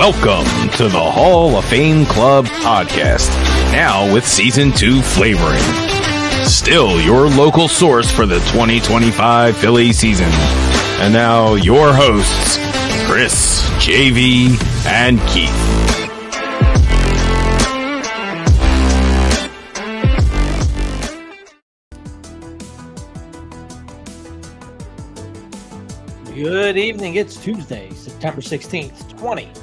Welcome to the Hall of Fame Club podcast, now with Season 2 flavoring. Still your local source for the 2025 Philly season. And now your hosts, Chris, JV, and Keith. Good evening. It's Tuesday, September 16th, 2025.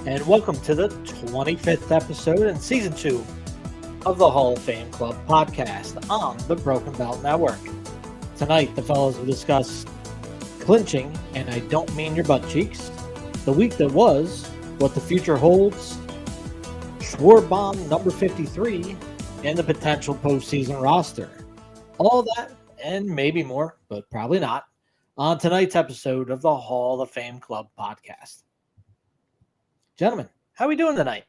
And welcome to the 25th episode in Season 2 of the Hall of Fame Club podcast on the Broken Belt Network. Tonight, the fellas will discuss clinching, and I don't mean your butt cheeks, the week that was, what the future holds, Schwarber number 53, and the potential postseason roster. All that and maybe more, but probably not, on tonight's episode of the Hall of Fame Club podcast. Gentlemen, how are we doing tonight?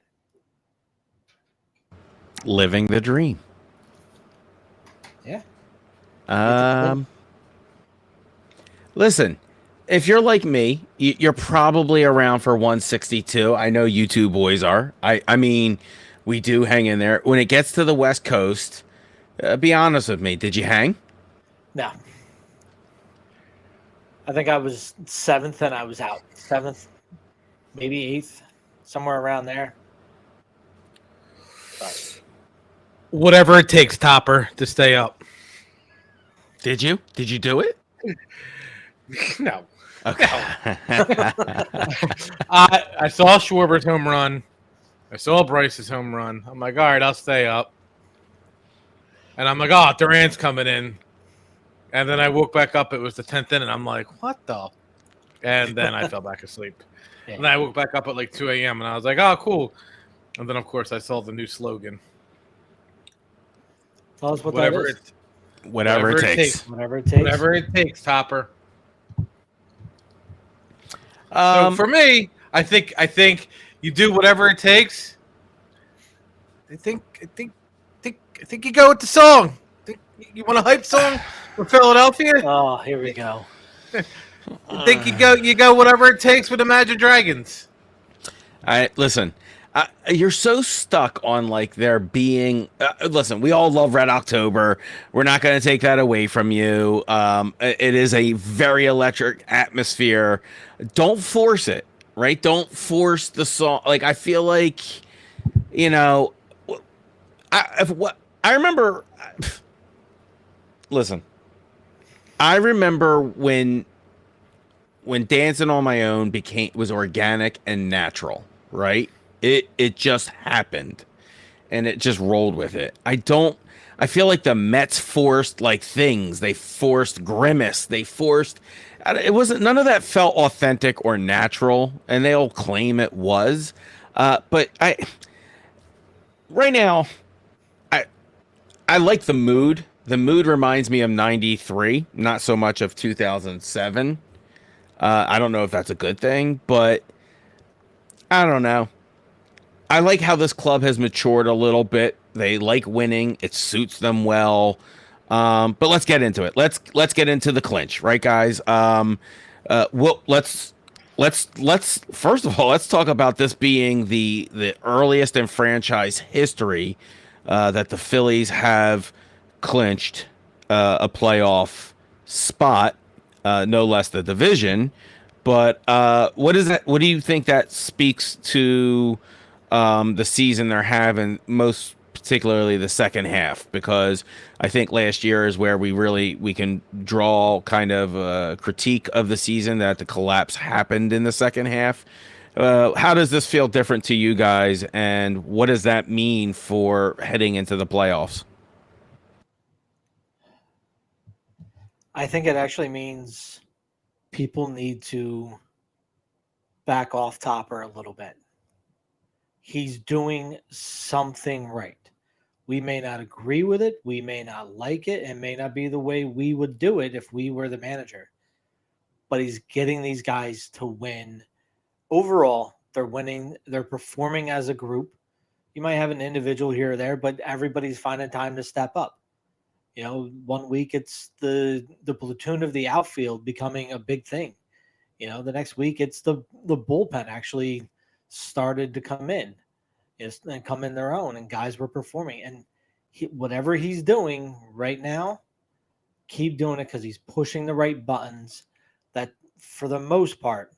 Living the dream. Yeah. Listen, if you're like me, you're probably around for 162. I know you two boys are. I mean, we do hang in there. When it gets to the West Coast, be honest with me, did you hang? No. I think I was 7th and I was out. 7th, maybe 8th, somewhere around there. But whatever it takes, Topper, to stay up. Did you? Did you do it? No. Okay. I saw Schwarber's home run. I saw Bryce's home run. I'm like, all right, I'll stay up. And I'm like, oh, Durant's coming in. And then I woke back up. It was the 10th inning. I'm like, what the? And then I fell back asleep. Yeah. And then I woke back up at like 2 a.m. and I was like, oh, cool. And then, of course, I saw the new slogan. tell us what that is. Whatever it takes. Whatever it takes. Whatever it takes, Topper. So for me, I think you do whatever it takes. I think you go with the song. You want a hype song for Philadelphia? Oh, here we go. I think you go whatever it takes with Imagine Dragons. Listen. You're so stuck on like there being. Listen, we all love Red October. We're not going to take that away from you. It is a very electric atmosphere. Don't force it, right? Don't force the song. Like I feel like, you know, I remember. Listen, I remember when Dancing on My Own was organic and natural, right? It just happened, and it just rolled with it. I feel like the Mets forced like things. They forced Grimace. They forced. It wasn't. None of that felt authentic or natural, and they all claim it was. But right now, I like the mood. The mood reminds me of '93, not so much of 2007. I don't know if that's a good thing, but I don't know. I like how this club has matured a little bit. They like winning. It suits them well. But let's get into it. Let's get into the clinch, right, guys? Let's first of all, let's talk about this being the earliest in franchise history that the Phillies have clinched a playoff spot, no less the division. But what is that? What do you think that speaks to? The season they're having, most particularly the second half, because I think last year is where we can draw kind of a critique of the season that the collapse happened in the second half. How does this feel different to you guys, and what does that mean for heading into the playoffs? I think it actually means people need to back off Topper a little bit. He's doing something right. We may not agree with it. We may not like it. It may not be the way we would do it if we were the manager. But he's getting these guys to win. Overall, they're winning. They're performing as a group. You might have an individual here or there, but everybody's finding time to step up. You know, one week it's the platoon of the outfield becoming a big thing. The next week it's the bullpen actually started to come in, and come in their own, and guys were performing. And whatever he's doing right now, keep doing it, because he's pushing the right buttons. That for the most part,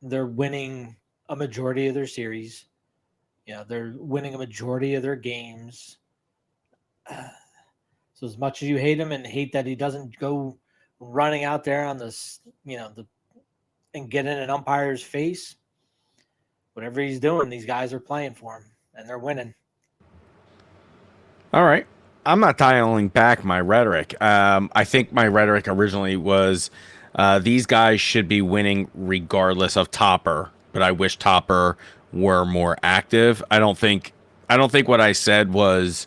they're winning a majority of their series. They're winning a majority of their games. So as much as you hate him and hate that he doesn't go running out there on this, and get in an umpire's face, whatever he's doing, these guys are playing for him and they're winning. All right. I'm not dialing back my rhetoric. I think my rhetoric originally was these guys should be winning regardless of Topper, but I wish Topper were more active. I don't think what I said was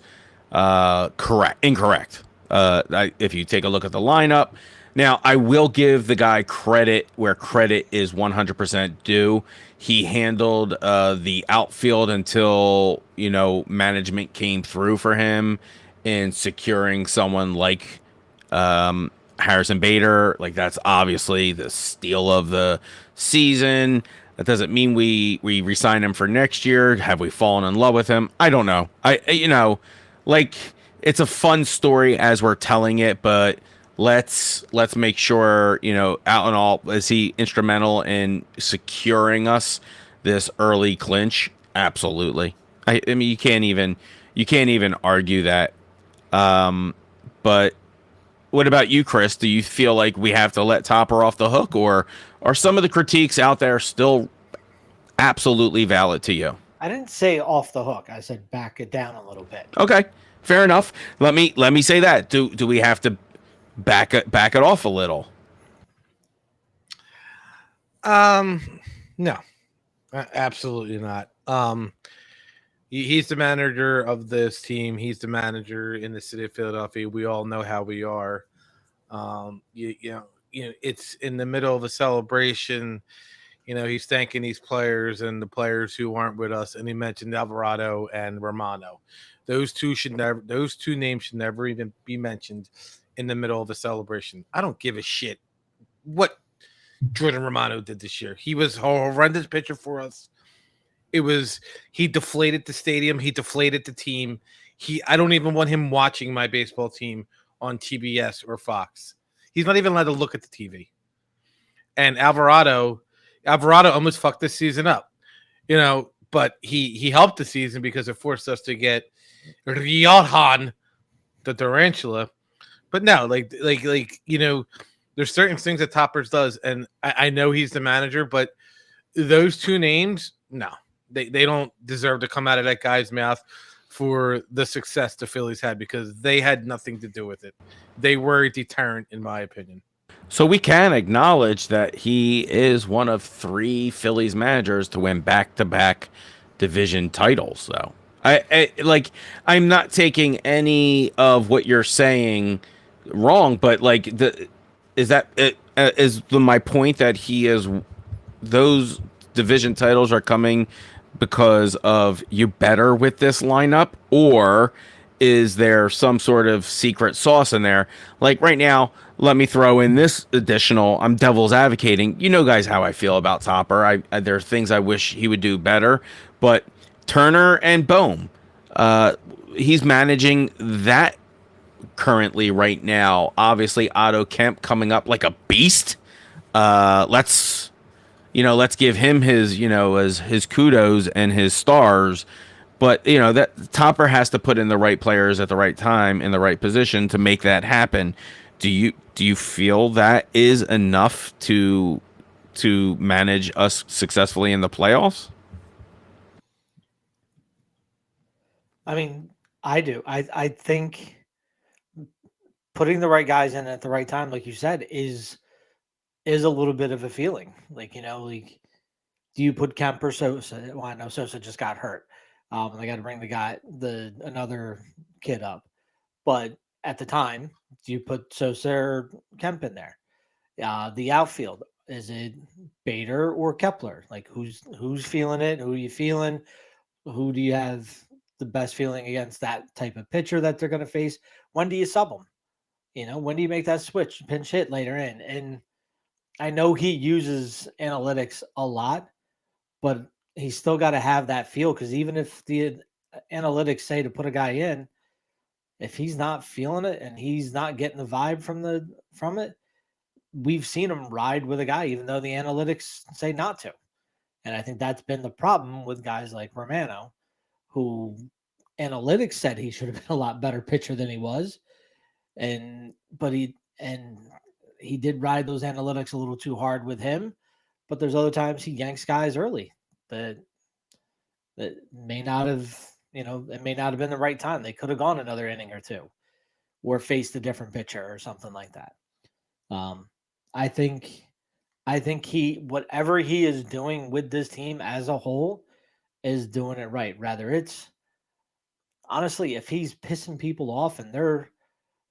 incorrect. If you take a look at the lineup, now I will give the guy credit where credit is 100% due. He handled the outfield until management came through for him in securing someone like Harrison Bader. Like, that's obviously the steal of the season. That doesn't mean we re-sign him for next year. Have we fallen in love with him? I don't know. It's a fun story as we're telling it, but let's make sure, out and all, is he instrumental in securing us this early clinch? Absolutely. I mean, you can't even argue that. But what about you, Chris? Do you feel like we have to let Topper off the hook, or are some of the critiques out there still absolutely valid to you? I didn't say off the hook. I said back it down a little bit. Okay, fair enough. Let me say that. Do we have to back it off a little? No, absolutely not. He's the manager of this team. He's the manager in the city of Philadelphia. We all know how we are. It's in the middle of a celebration. He's thanking these players and the players who aren't with us. And he mentioned Alvarado and Romano. Those two names should never even be mentioned in the middle of the celebration. I don't give a shit what Jordan Romano did this year. He was a horrendous pitcher for us. He deflated the stadium. He deflated the team. I don't even want him watching my baseball team on TBS or Fox. He's not even allowed to look at the TV. And Alvarado almost fucked this season up, but he helped the season because it forced us to get Riohan, the tarantula. But no, there's certain things that Toppers does, and I know he's the manager, but those two names, no. They don't deserve to come out of that guy's mouth for the success the Phillies had, because they had nothing to do with it. They were a deterrent, in my opinion. So we can acknowledge that he is one of 3 Phillies managers to win back-to-back division titles, though. I'm not taking any of what you're saying wrong, but my point that he is, those division titles are coming because of you better with this lineup, or is there some sort of secret sauce in there? Like right now, let me throw in this additional, I'm devil's advocating. Guys, how I feel about Topper. There are things I wish he would do better, but Turner and Bohm, he's managing that currently right now. Obviously, Otto Kemp coming up like a beast. Let's give him his, as his kudos and his stars. But, that Topper has to put in the right players at the right time in the right position to make that happen. Do you feel that is enough to manage us successfully in the playoffs? I mean, I do. I think putting the right guys in at the right time, like you said, is a little bit of a feeling. Do you put Kemp or Sosa? Well, I know Sosa just got hurt. They got to bring another kid up. But at the time, do you put Sosa or Kemp in there? The outfield, is it Bader or Kepler? Who's feeling it? Who are you feeling? Who do you have the best feeling against that type of pitcher that they're going to face? When do you sub them? When do you make that switch, pinch hit later in? And I know he uses analytics a lot, but he's still got to have that feel because even if the analytics say to put a guy in, if he's not feeling it and he's not getting the vibe from it, we've seen him ride with a guy, even though the analytics say not to. And I think that's been the problem with guys like Romano, who analytics said he should have been a lot better pitcher than he was. But he did ride those analytics a little too hard with him. But there's other times he yanks guys early that may not have, it may not have been the right time. They could have gone another inning or two or faced a different pitcher or something like that. I think whatever he is doing with this team as a whole is doing it right. Rather, it's honestly, if he's pissing people off and they're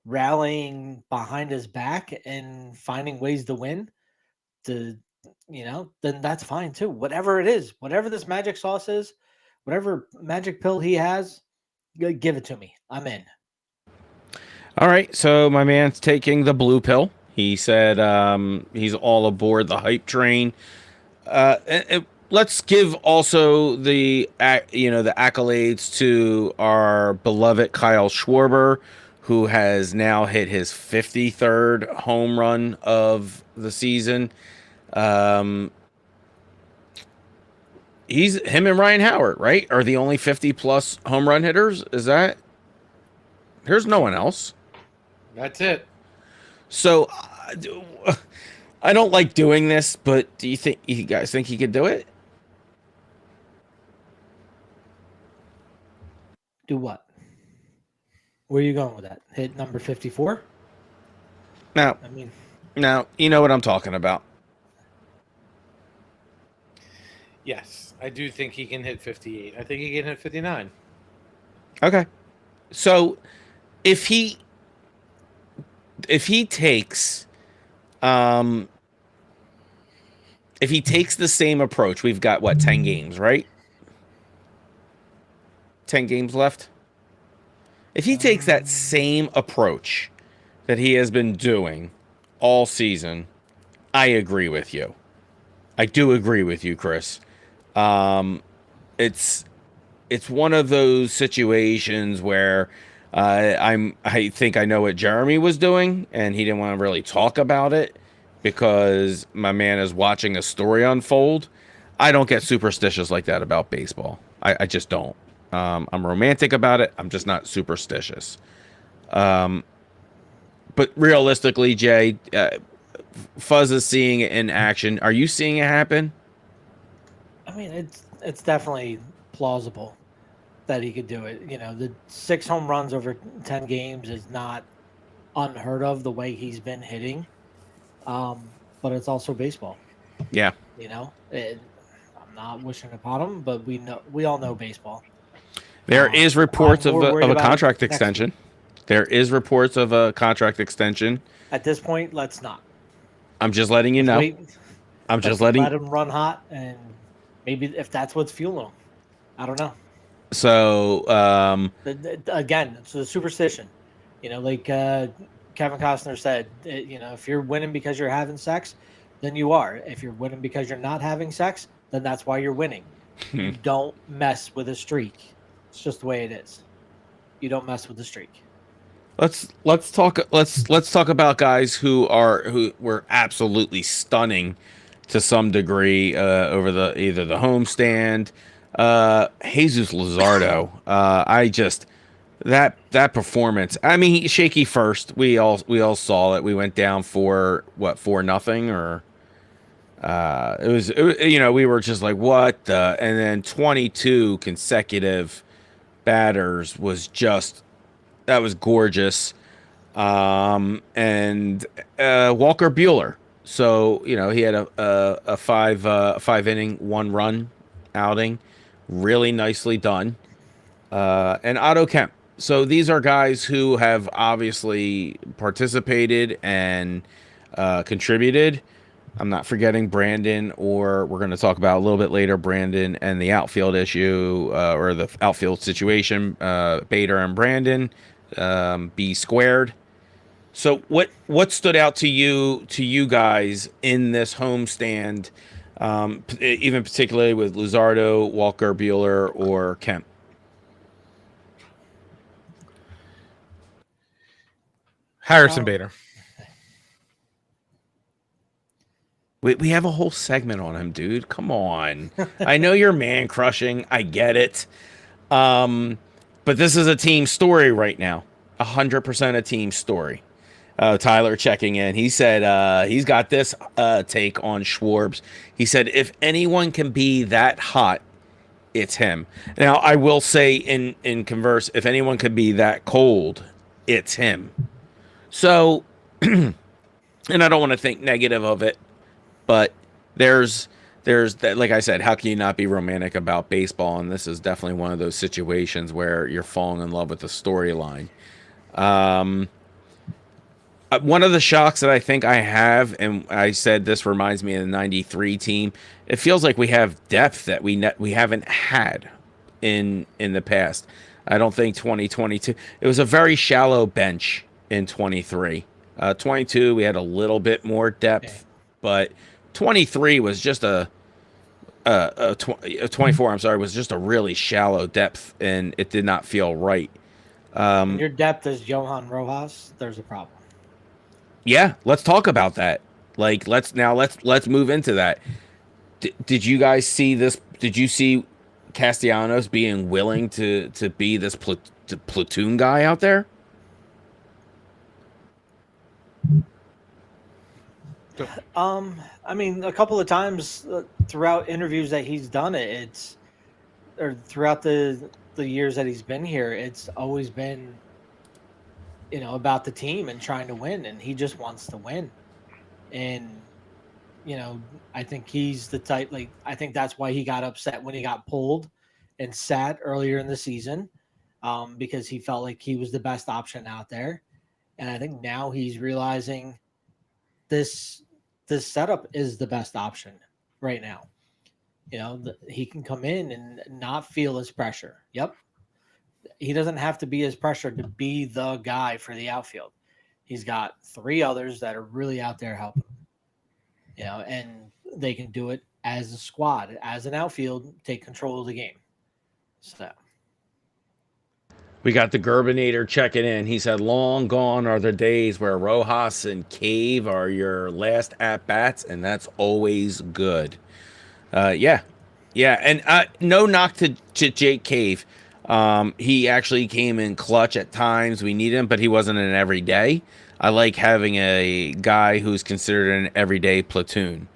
rallying behind his back and finding ways to win, then that's fine too. Whatever it is, whatever this magic sauce is, whatever magic pill he has, give it to me. I'm in. All right, so my man's taking the blue pill. He said he's all aboard the hype train. Let's give also the accolades to our beloved Kyle Schwarber, who has now hit his 53rd home run of the season. He's him and Ryan Howard, right, are the only 50-plus home run hitters. Is that? There's no one else. That's it. So, I don't like doing this, but do you guys think he could do it? Do what? Where are you going with that? Hit number 54? Now, you know what I'm talking about. Yes, I do think he can hit 58. I think he can hit 59. Okay. So, if he takes the same approach, we've got 10 games, right? 10 games left. If he takes that same approach that he has been doing all season, I agree with you. I do agree with you, Chris. It's one of those situations where I think I know what Jeremy was doing, and he didn't want to really talk about it because my man is watching a story unfold. I don't get superstitious like that about baseball. I just don't. I'm romantic about it. I'm just not superstitious. But realistically, Jay, Fuzz is seeing it in action. Are you seeing it happen? I mean, it's definitely plausible that he could do it. The 6 home runs over 10 games is not unheard of the way he's been hitting. But it's also baseball. Yeah. I'm not wishing upon him, but we all know baseball. There is reports of a contract extension. There is reports of a contract extension. At this point, let's not. I'm just letting you know. Let him run hot, and maybe if that's what's fueling him, I don't know. So again, it's a superstition. Like Kevin Costner said, if you're winning because you're having sex, then you are. If you're winning because you're not having sex, then that's why you're winning. You don't mess with a streak. It's just the way it is. You don't mess with the streak. Let's talk about guys who were absolutely stunning to some degree over either the homestand. Jesus Luzardo. That performance. I mean, shaky first. We all saw it. We went down for 4-0 or it was we were just like, what the, and then 22 consecutive batters was just, that was gorgeous. And Walker Buehler. So, he had a 5 inning 1 run outing, really nicely done. And Otto Kemp. So these are guys who have obviously participated and contributed. I'm not forgetting Brandon, or we're going to talk about a little bit later, Brandon and the outfield issue or the outfield situation, Bader and Brandon, B squared. So what stood out to you guys in this homestand, even particularly with Luzardo, Walker, Bueller, or Kemp? Harrison Bader. We have a whole segment on him, dude. Come on. I know you're man crushing. I get it. But this is a team story right now. 100% a team story. Tyler checking in. He said he's got this take on Schwarbs. He said, if anyone can be that hot, it's him. Now, I will say in converse, if anyone could be that cold, it's him. So, and I don't want to think negative of it, but there's that, like I said, how can you not be romantic about baseball? And this is definitely one of those situations where you're falling in love with the storyline. One of the shocks that I think I have, and I said this reminds me of the '93 team. It feels like we have depth that we haven't had in the past. I don't think 2022. It was a very shallow bench in 23. 22 we had a little bit more depth, but 23 was just a 24. I'm sorry, was just a really shallow depth, and it did not feel right. When your depth is Johan Rojas, there's a problem. Yeah, let's talk about that. Like, let's move into that. Did you guys see this? Did you see Castellanos being willing to be this platoon guy out there? I mean, a couple of times throughout interviews that he's done or throughout the years that he's been here, it's always been, about the team and trying to win, and he just wants to win. And, I think he's the type, I think that's why he got upset when he got pulled and sat earlier in the season, because he felt like he was the best option out there. And I think now he's realizing this setup is the best option right now. He can come in and not feel his pressure. Yep. He doesn't have to be as pressured to be the guy for the outfield. He's got 3 others that are really out there helping him, and they can do it as a squad, as an outfield, take control of the game. So we got the Gerbinator checking in. He said, long gone are the days where Rojas and Cave are your last at-bats, and that's always good. Yeah. And no knock to Jake Cave. He actually came in clutch at times. We need him, but he wasn't an everyday. I like having a guy who's considered an everyday platoon.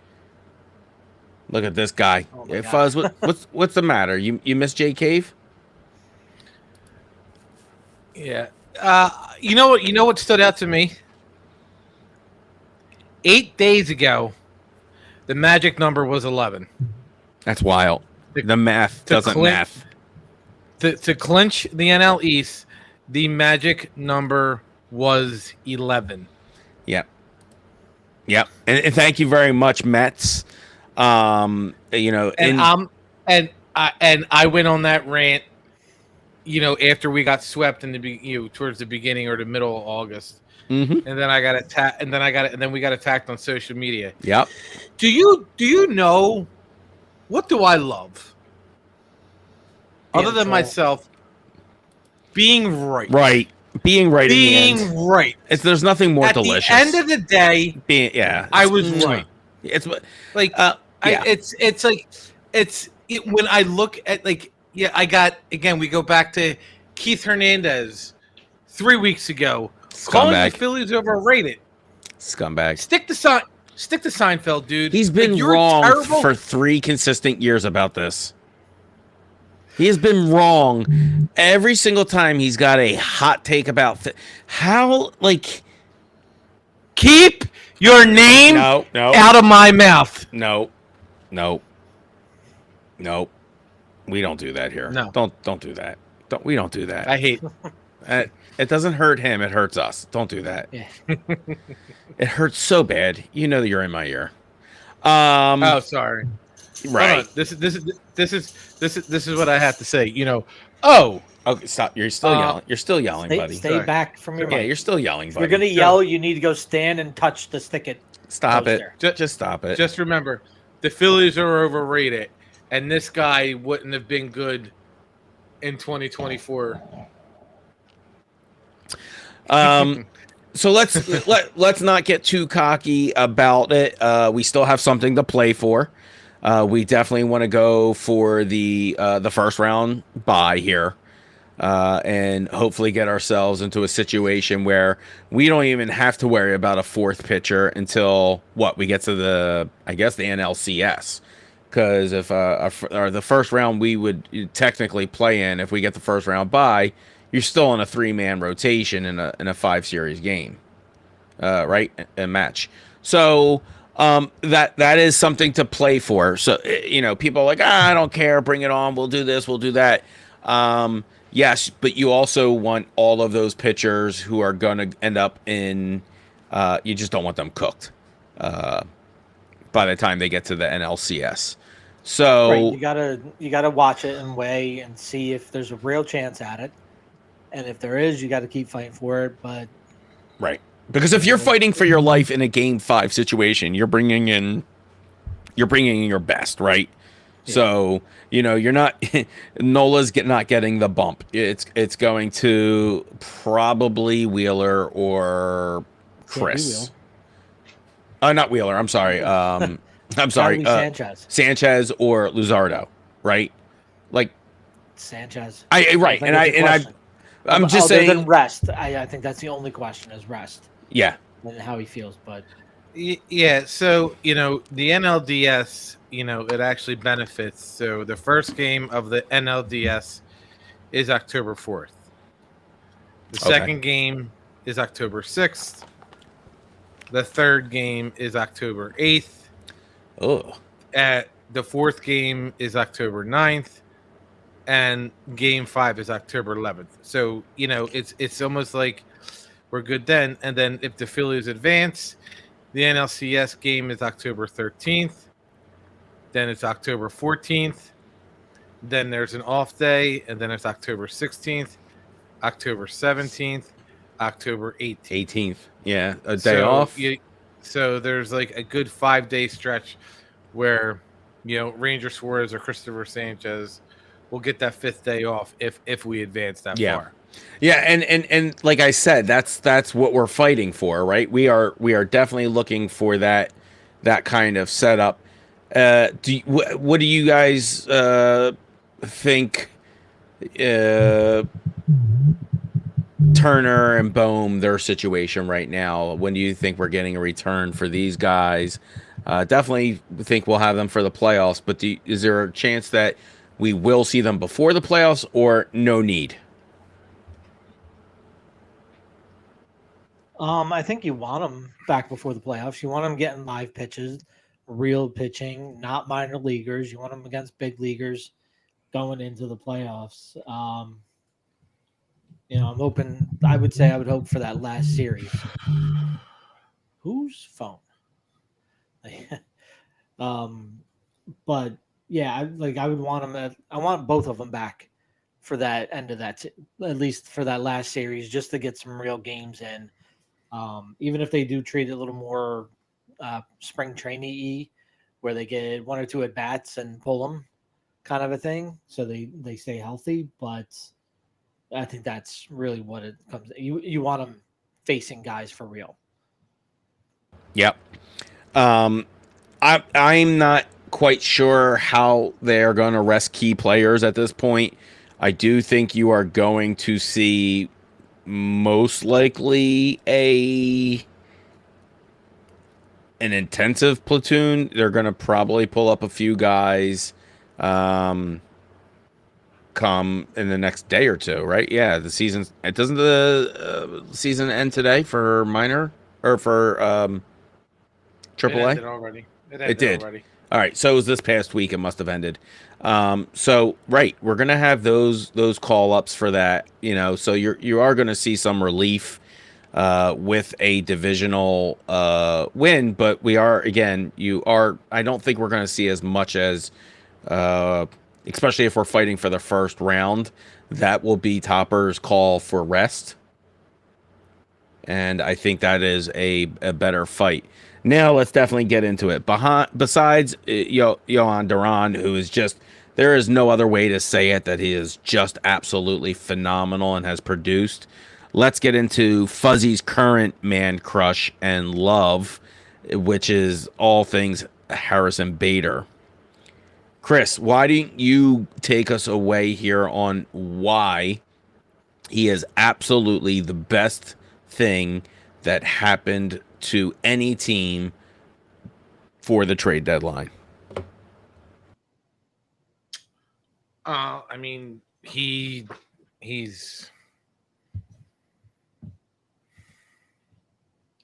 Look at this guy. Oh Fuzz, what's the matter? You miss Jake Cave? Yeah. You know what stood out to me? 8 days ago, the magic number was 11. That's wild. The math doesn't math. To clinch the NL East, the magic number was 11. Yep. And thank you very much, Mets. And I went on that rant, after we got swept in towards the beginning or the middle of August. Mm-hmm. And then I got attacked, and then we got attacked on social media. Yep. Do you know what do I love? Other than myself, being right. Right. Being right. Being right. There's nothing more delicious. At the end of the day, I was right. It's like when I look at I got, again, we go back to Keith Hernandez 3 weeks ago. Calling the Phillies overrated. Scumbag. Stick to Seinfeld, dude. He's been wrong for 3 consistent years about this. He has been wrong every single time he's got a hot take about keep your name out of my mouth. No. We don't do that here. No. Don't do that. We don't do that. I hate it. Doesn't hurt him. It hurts us. Don't do that. Yeah. It hurts so bad. You know that you're in my ear. Oh, sorry. Right. Hold on. This is what I have to say. You know, oh, Okay, stop. You're still yelling. You're still yelling, buddy. Stay Sorry. back from your Yeah, mic. you're still yelling, If buddy. you're gonna yell, you need to go stand and touch the stick it. Stop it. poster. Just stop it. just remember, the Phillies are overrated, and this guy wouldn't have been good in 2024. So let's not get too cocky about it. We still have something to play for. We definitely want to go for the first round bye here, and hopefully get ourselves into a situation where we don't even have to worry about a fourth pitcher until we get to the NLCS. Because if or the first round we would technically play in, if we get the first round bye, you're still in a 3-man rotation in a 5-series game, right? A match. So that is something to play for. So people are like, I don't care, bring it on. We'll do this, we'll do that. Yes, but you also want all of those pitchers who are going to end up in. You just don't want them cooked by the time they get to the NLCS. So right, you gotta watch it and weigh and see if there's a real chance at it. And if there is, you got to keep fighting for it. But right, because if you're fighting for your life in a Game 5 situation, you're bringing in your best, right? Yeah. So you're not Nola's not getting the bump. It's going to probably Wheeler or Chris. Not Wheeler. I'm sorry. I'm sorry. Sanchez or Luzardo, right? Like Sanchez. Right, I'm just saying. Than rest. I think that's the only question is rest. Yeah. And how he feels, but yeah. So the NLDS, it actually benefits. So the first game of the NLDS is October 4th. The second game is October 6th. The third game is October 8th. Oh. The fourth game is October 9th. And Game 5 is October 11th. So, it's almost like we're good then. And then if the Phillies advance, the NLCS game is October 13th. Then it's October 14th. Then there's an off day. And then it's October 16th, October 17th, October 18th. 18th. Yeah, a day off. So there's like a good 5-day stretch where, Ranger Suarez or Christopher Sanchez will get that 5th day off if we advance that far. Yeah, and like I said, that's what we're fighting for, right? We are definitely looking for that kind of setup. What do you guys think? Turner and Bohm, their situation right now. When do you think we're getting a return for these guys? Definitely think we'll have them for the playoffs, but is there a chance that we will see them before the playoffs or no need? I think you want them back before the playoffs. You want them getting live pitches, real pitching, not minor leaguers. You want them against big leaguers going into the playoffs. I'm hoping. I would hope for that last series. Whose phone? But yeah, I would want them. I want both of them back for that end of that, at least for that last series, just to get some real games in. Even if they do treat it a little more spring training-y, where they get 1 or 2 at bats and pull them, kind of a thing, so they stay healthy. But I think that's really what it comes. You want them facing guys for real. Yep. I'm not quite sure how they're going to rest key players at this point. I do think you are going to see most likely an intensive platoon. They're going to probably pull up a few guys come in the next day or two, right? Yeah, the season. Doesn't the season end today for minor or for AAA? It ended already. It did. Already. All right, so it was this past week. It must have ended. So right, we're gonna have those call ups for that. So you are gonna see some relief with a divisional win, but we are, again, I don't think we're going to see as much as, especially if we're fighting for the first round. That will be Topper's call for rest. And I think that is a better fight. Now let's definitely get into it. Besides Johan Duran, who is just, there is no other way to say it, that he is just absolutely phenomenal and has produced. Let's get into Fuzzy's current man crush and love, which is all things Harrison Bader. Chris, why don't you take us away here on why he is absolutely the best thing that happened to any team for the trade deadline? I mean, he's.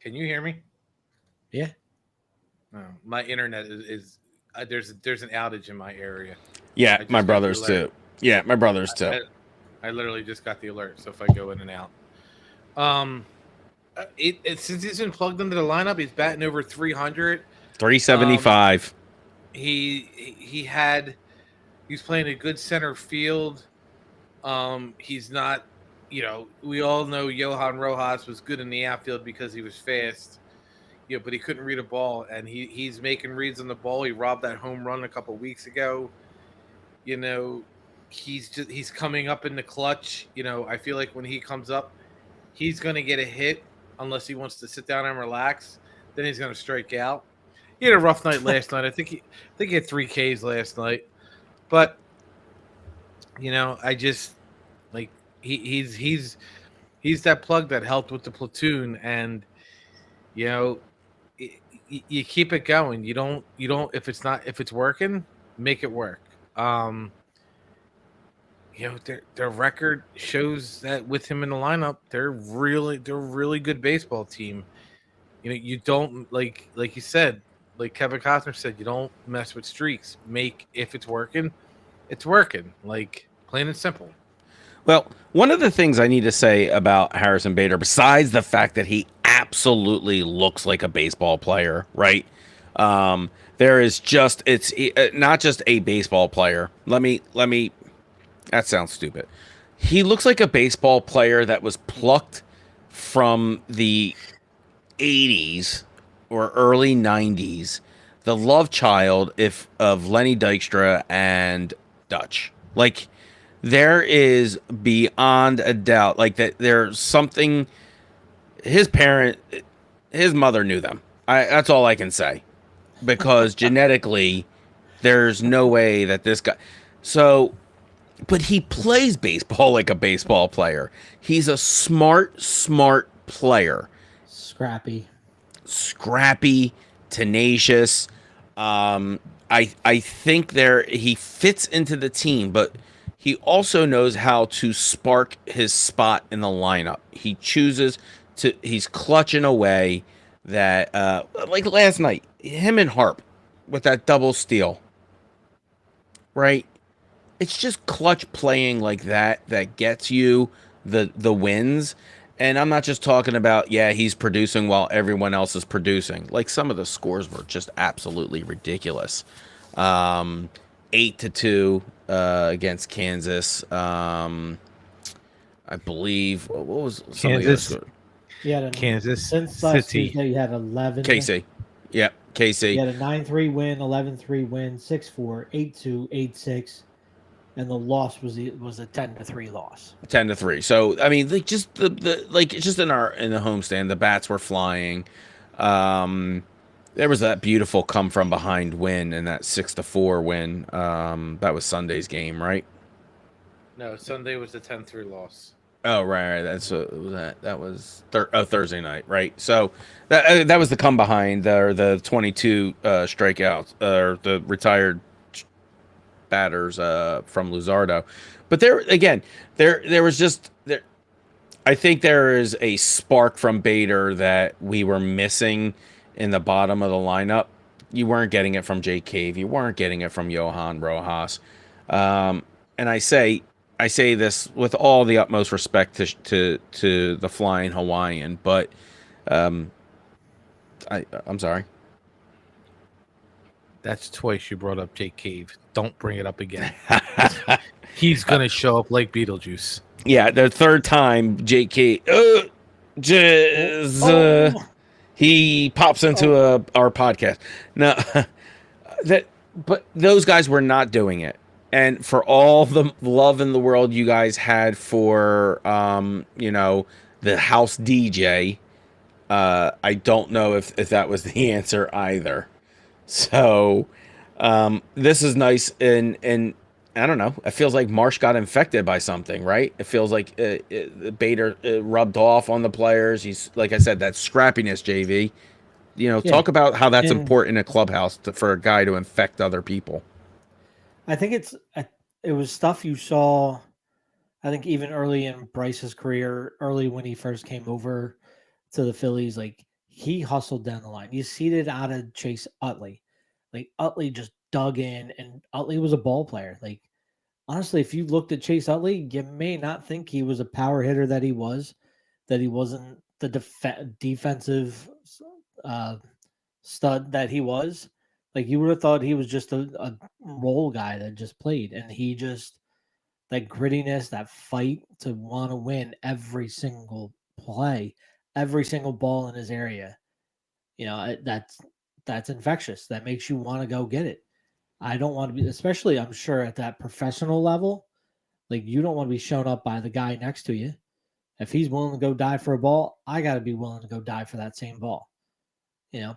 Can you hear me? Yeah. My internet is there's an outage in my area. Yeah, my brother's too. Yeah, my brother's too. I literally just got the alert, so if I go in and out, since he's been plugged into the lineup, he's batting over 300, 375. He's playing a good center field. He's not, we all know Johan Rojas was good in the outfield because he was fast. But he couldn't read a ball, and he's making reads on the ball. He robbed that home run a couple weeks ago. He's coming up in the clutch. I feel like when he comes up, he's going to get a hit unless he wants to sit down and relax. Then he's going to strike out. He had a rough night last night. I think he had 3 Ks last night. But I just like he's that plug that helped with the platoon, and you keep it going. You don't if it's working, make it work. Their record shows that with him in the lineup, they're a really good baseball team. You don't like you said, like Kevin Costner said, you don't mess with streaks. If it's working, it's working. Like, plain and simple. Well, one of the things I need to say about Harrison Bader, besides the fact that he absolutely looks like a baseball player, right? There is just, it's not just a baseball player. Let me, that sounds stupid. He looks like a baseball player that was plucked from the 80s or early 90s, the love child of Lenny Dykstra and Dutch. Like, there is beyond a doubt, like, that there's something. His mother knew them. That's all I can say, because genetically, there's no way that this guy. So, but he plays baseball like a baseball player. He's a smart player. Scrappy, tenacious. I think he fits into the team, but he also knows how to spark his spot in the lineup. He chooses to. He's clutching away that, like last night, him and Harp with that double steal. Right? It's just clutch playing like that gets you the wins. And I'm not just talking about, he's producing while everyone else is producing. Like, some of the scores were just absolutely ridiculous. 8-2 against Kansas. I believe, what was Kansas? Kansas. Since last Tuesday, you had 11. KC. Yep, KC. You had a 9-3 win, 11-3 win, 6-4, 8-2, 8-6. And the loss was a 10-3 loss. 10-3. So I mean, like, just the just in the homestand, the bats were flying. There was that beautiful come from behind win and that 6-4 win. That was Sunday's game, right? No, Sunday was the 10-3 loss. Oh, right. That's that was Thursday night, right? So that was the come behind, the 22 strikeouts, or the retired batters from Luzardo. But there was just there. I think there is a spark from Bader that we were missing in the bottom of the lineup. You weren't getting it from Jake Cave. You weren't getting it from Johan Rojas. And I I say this with all the utmost respect to the Flying Hawaiian, but I'm sorry. That's twice you brought up Jake Cave. Don't bring it up again. He's gonna show up like Beetlejuice. Yeah, the third time JK he pops into our podcast. Now but those guys were not doing it. And for all the love in the world you guys had for the house DJ, I don't know if that was the answer either. So this is nice, and I don't know. It feels like Marsh got infected by something, right? It feels like Bader rubbed off on the players. He's, like I said, that scrappiness, JV. Talk about how that's important in a clubhouse for a guy to infect other people. I think it was stuff you saw, I think, even early in Bryce's career, early when he first came over to the Phillies, like he hustled down the line. You see it out of Chase Utley. Like Utley just dug in, and Utley was a ball player. Like honestly, if you looked at Chase Utley, you may not think he was a power hitter that he wasn't the defensive stud that he was. Like you would have thought he was just a role guy that just played, and he just that grittiness, that fight to want to win every single play, every single ball in his area. That's infectious. That makes you want to go get it. I don't want to be, especially I'm sure at that professional level, like you don't want to be shown up by the guy next to you. If he's willing to go die for a ball, I got to be willing to go die for that same ball.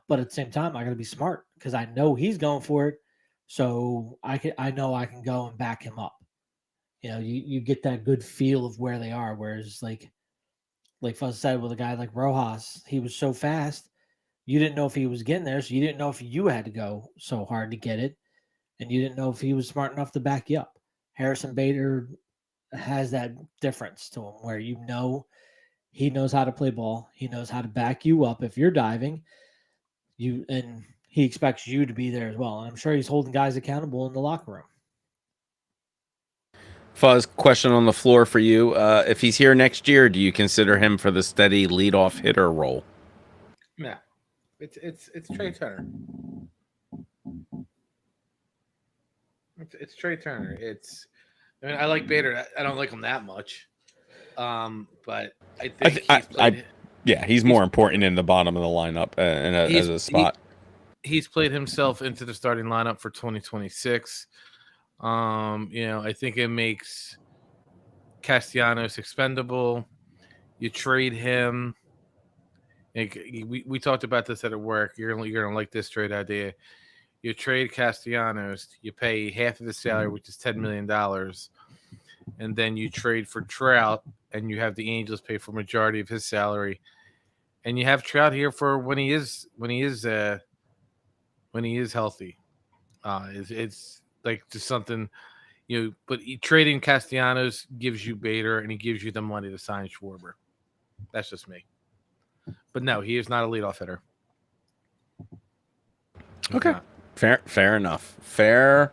But at the same time, I got to be smart because I know he's going for it. So I know I can go and back him up. You get that good feel of where they are. Whereas like Fuzz said with a guy like Rojas, he was so fast. You didn't know if he was getting there. So you didn't know if you had to go so hard to get it. And you didn't know if he was smart enough to back you up. Harrison Bader has that difference to him where he knows how to play ball. He knows how to back you up if you're diving. And he expects you to be there as well. And I'm sure he's holding guys accountable in the locker room. Fuzz, question on the floor for you. If he's here next year, do you consider him for the steady leadoff hitter role? Yeah. It's Trey Turner. It's Trey Turner. I like Bader. I don't like him that much. But I think he's more important in the bottom of the lineup as a spot. He's played himself into the starting lineup for 2026. I think it makes Castellanos expendable. You trade him. Like, we talked about this at work. You're gonna like this trade idea. You trade Castellanos. You pay half of the salary, which is $10 million, and then you trade for Trout, and you have the Angels pay for majority of his salary, and you have Trout here for when he is healthy. It's like just something, but trading Castellanos gives you Bader, and he gives you the money to sign Schwarber. That's just me. But no, he is not a leadoff hitter. Okay. Fair enough. Fair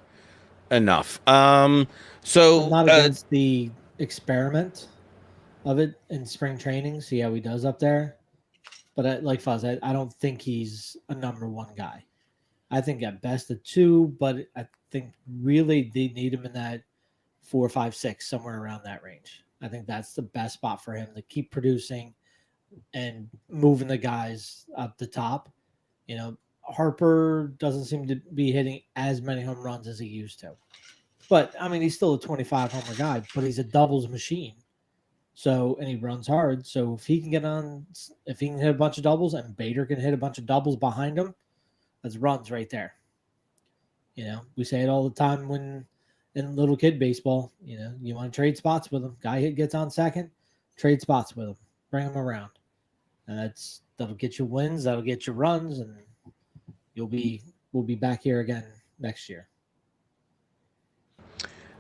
enough. So I'm not against the experiment of it in spring training. See how he does up there. But like Fuzz, I don't think he's a number one guy. I think at best a 2, but I think really they need him in that 4, 5, 6, somewhere around that range. I think that's the best spot for him to keep producing and moving the guys up the top. Harper doesn't seem to be hitting as many home runs as he used to. But, he's still a 25 homer guy, but he's a doubles machine. So, and he runs hard. So if he can hit a bunch of doubles and Bader can hit a bunch of doubles behind him, that's runs right there. We say it all the time when in little kid baseball, you want to trade spots with him. Guy gets on second, trade spots with him, bring him around. And that'll get you wins, that'll get you runs, and we'll be back here again next year.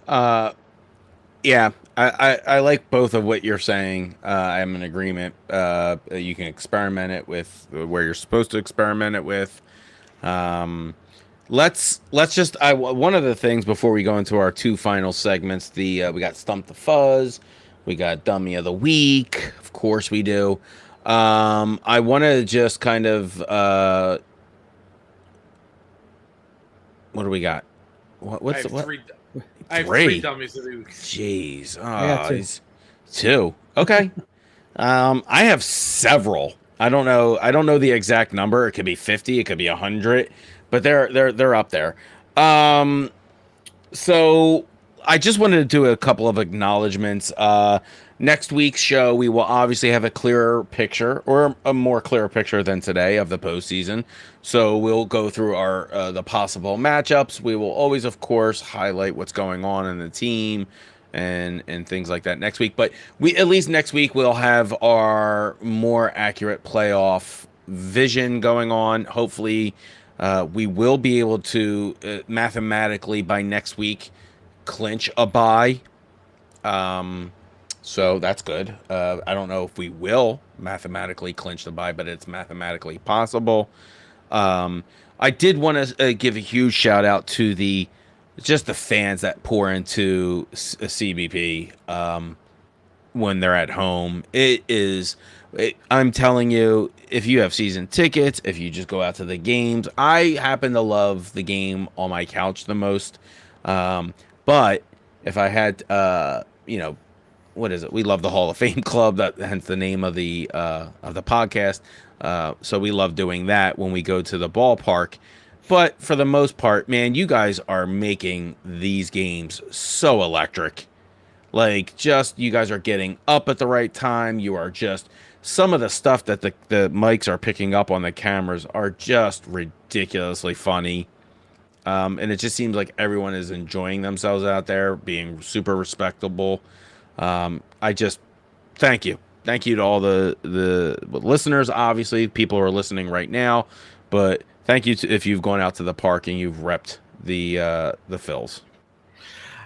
Yeah, I like both of what you're saying. I'm in agreement. You can experiment it with where you're supposed to experiment it with. let's just one of the things before we go into our two final segments. We got Stump the Fuzz, we got Dummy of the Week. Of course, we do. I want to just kind of what do we got? What's what? I have three dummies of the week. Jeez, I got two. Two. Okay. I have several. I don't know the exact number. It could be 50. It could be 100. But they're up there. So I just wanted to do a couple of acknowledgments. Next week's show, we will obviously have a clearer picture, or a more clearer picture than today, of the postseason. So we'll go through our the possible matchups. We will always, of course, highlight what's going on in the team and things like that next week. But we at least next week we'll have our more accurate playoff vision going on. Hopefully, we will be able to mathematically by next week clinch a bye. So that's good. I don't know if we will mathematically clinch the bye, but it's mathematically possible. I did want to give a huge shout out to the fans that pour into CBP when they're at home. I'm telling you, if you have season tickets, if you just go out to the games, I happen to love the game on my couch the most. But if I had, what is it? We love the Hall of Fame Club. Hence the name of the podcast. So we love doing that when we go to the ballpark. But for the most part, man, you guys are making these games so electric. Like, just you guys are getting up at the right time. You are just some of the stuff that the mics are picking up on the cameras are just ridiculously funny. And it just seems like everyone is enjoying themselves out there, being super respectable. I just thank you to all the listeners. Obviously, people are listening right now, but thank you if you've gone out to the park and you've repped the Phils.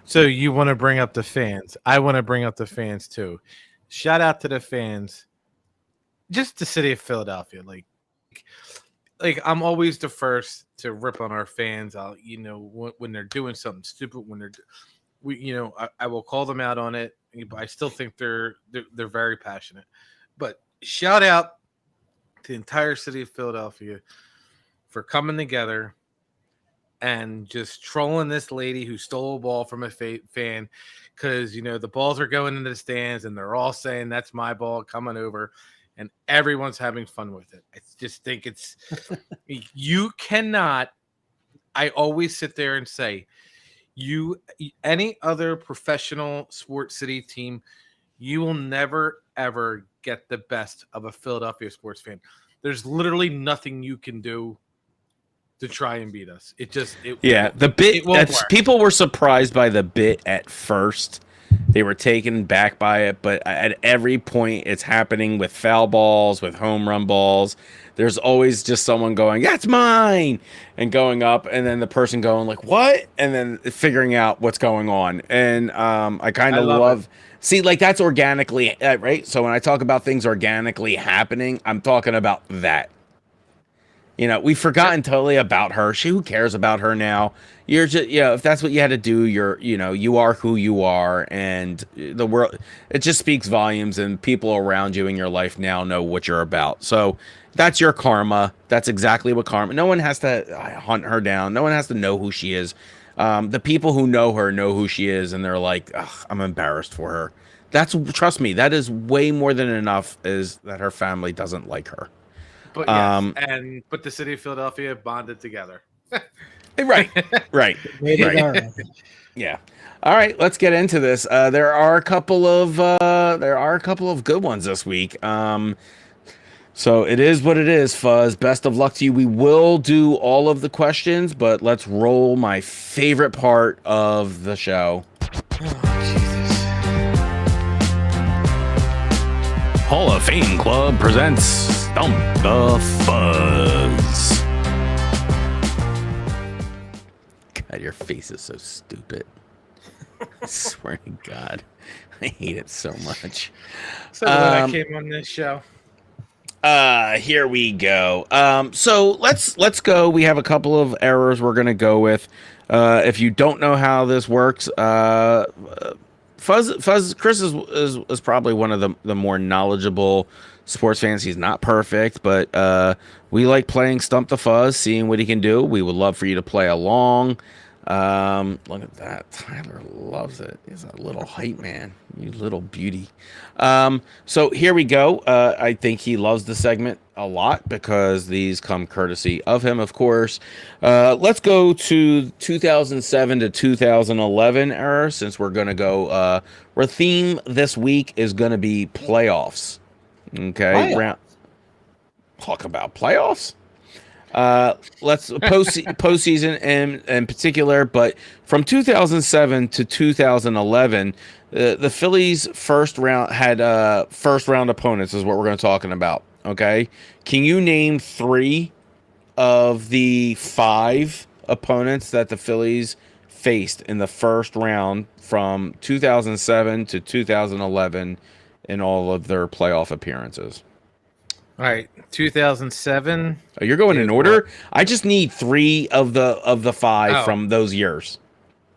So you want to bring up the fans? I want to bring up the fans too. Shout out to the fans. Just the city of Philadelphia. Like I'm always the first to rip on our fans. When they're doing something stupid, I will call them out on it. But I still think they're very passionate. But shout out to the entire city of Philadelphia for coming together and just trolling this lady who stole a ball from a fan, because the balls are going into the stands and they're all saying that's my ball coming over, and everyone's having fun with it. I just think it's you cannot. I always sit there and say, any other professional sports city team, you will never ever get the best of a Philadelphia sports fan. There's literally nothing you can do to try and beat us. The bit people were surprised by the bit at first. They were taken back by it, but at every point it's happening with foul balls, with home run balls. There's always just someone going, "That's mine," and going up, and then the person going like, "What?" and then figuring out what's going on. And I kind of love see, like, that's organically right. So when I talk about things organically happening, I'm talking about that. We've forgotten totally about her. Who cares about her now? You're just, if that's what you had to do, you are who you are, and the world, it just speaks volumes, and people around you in your life now know what you're about. So that's your karma. That's exactly what karma. No one has to hunt her down. No one has to know who she is. The people who know her know who she is, and they're like, I'm embarrassed for her. Trust me, that is way more than enough, is that her family doesn't like her. But yes, but the city of Philadelphia bonded together. Right. Yeah. All right, let's get into this. There are a couple of good ones this week. So it is what it is, Fuzz. Best of luck to you. We will do all of the questions, but let's roll my favorite part of the show. Hall of Fame Club presents Stump the Fuzz. God, your face is so stupid. I swear to God, I hate it so much. So glad I came on this show. Here we go. So let's go. We have a couple of errors we're gonna go with. If you don't know how this works, Fuzz Chris is probably one of the more knowledgeable sports fans. He's not perfect, but we like playing Stump the Fuzz, seeing what he can do. We would love for you to play along. Look at that. Tyler loves it. He's a little hype man. You little beauty. So here we go. I think he loves the segment a lot because these come courtesy of him, of course. Let's go to 2007 to 2011 era, since we're going to go, our theme this week is going to be playoffs. Okay. Talk about playoffs. Let's postseason in particular, but from 2007 to 2011, the Phillies first round had first round opponents is what we're going to talking about. Okay, can you name 3 of the 5 opponents that the Phillies faced in the first round from 2007 to 2011 in all of their playoff appearances? All right, 2007. Oh, you're going in order? I just need 3 of the 5 from those years.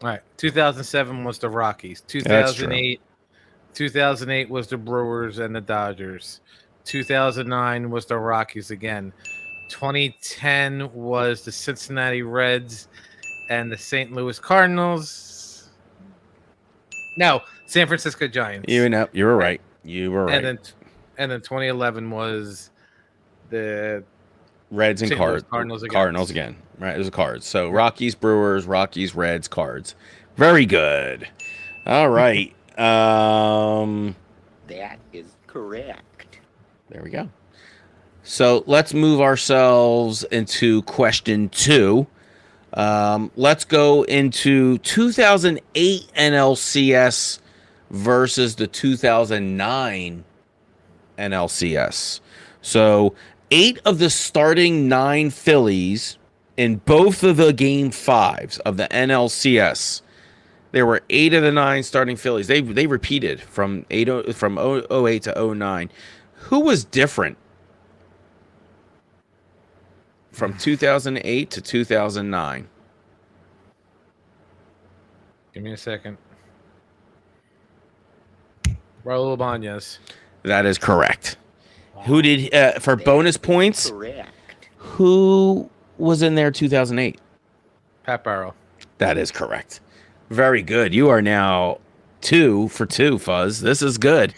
All right, 2007 was the Rockies. 2008 was the Brewers and the Dodgers. 2009 was the Rockies again. 2010 was the Cincinnati Reds and the St. Louis Cardinals. No, San Francisco Giants. You were right. You were right. And then 2011 was the Reds and Cardinals again. Right, it was the Cards. So Rockies, Brewers, Rockies, Reds, Cards. Very good. All right. That is correct. There we go. So let's move ourselves into question 2. Let's go into 2008 NLCS versus the 2009 NLCS. So 8 of the starting 9 Phillies in both of the game 5s of the NLCS. There were 8 of the 9 starting Phillies. They repeated from 08 to 09. Who was different from 2008 to 2009? Give me a second. Raul Ibanez. That is correct. Wow. Who did for bonus points? Correct. Who was in there 2008? Pat Barrow. That is correct. Very good. You are now 2 for 2, Fuzz. This is good.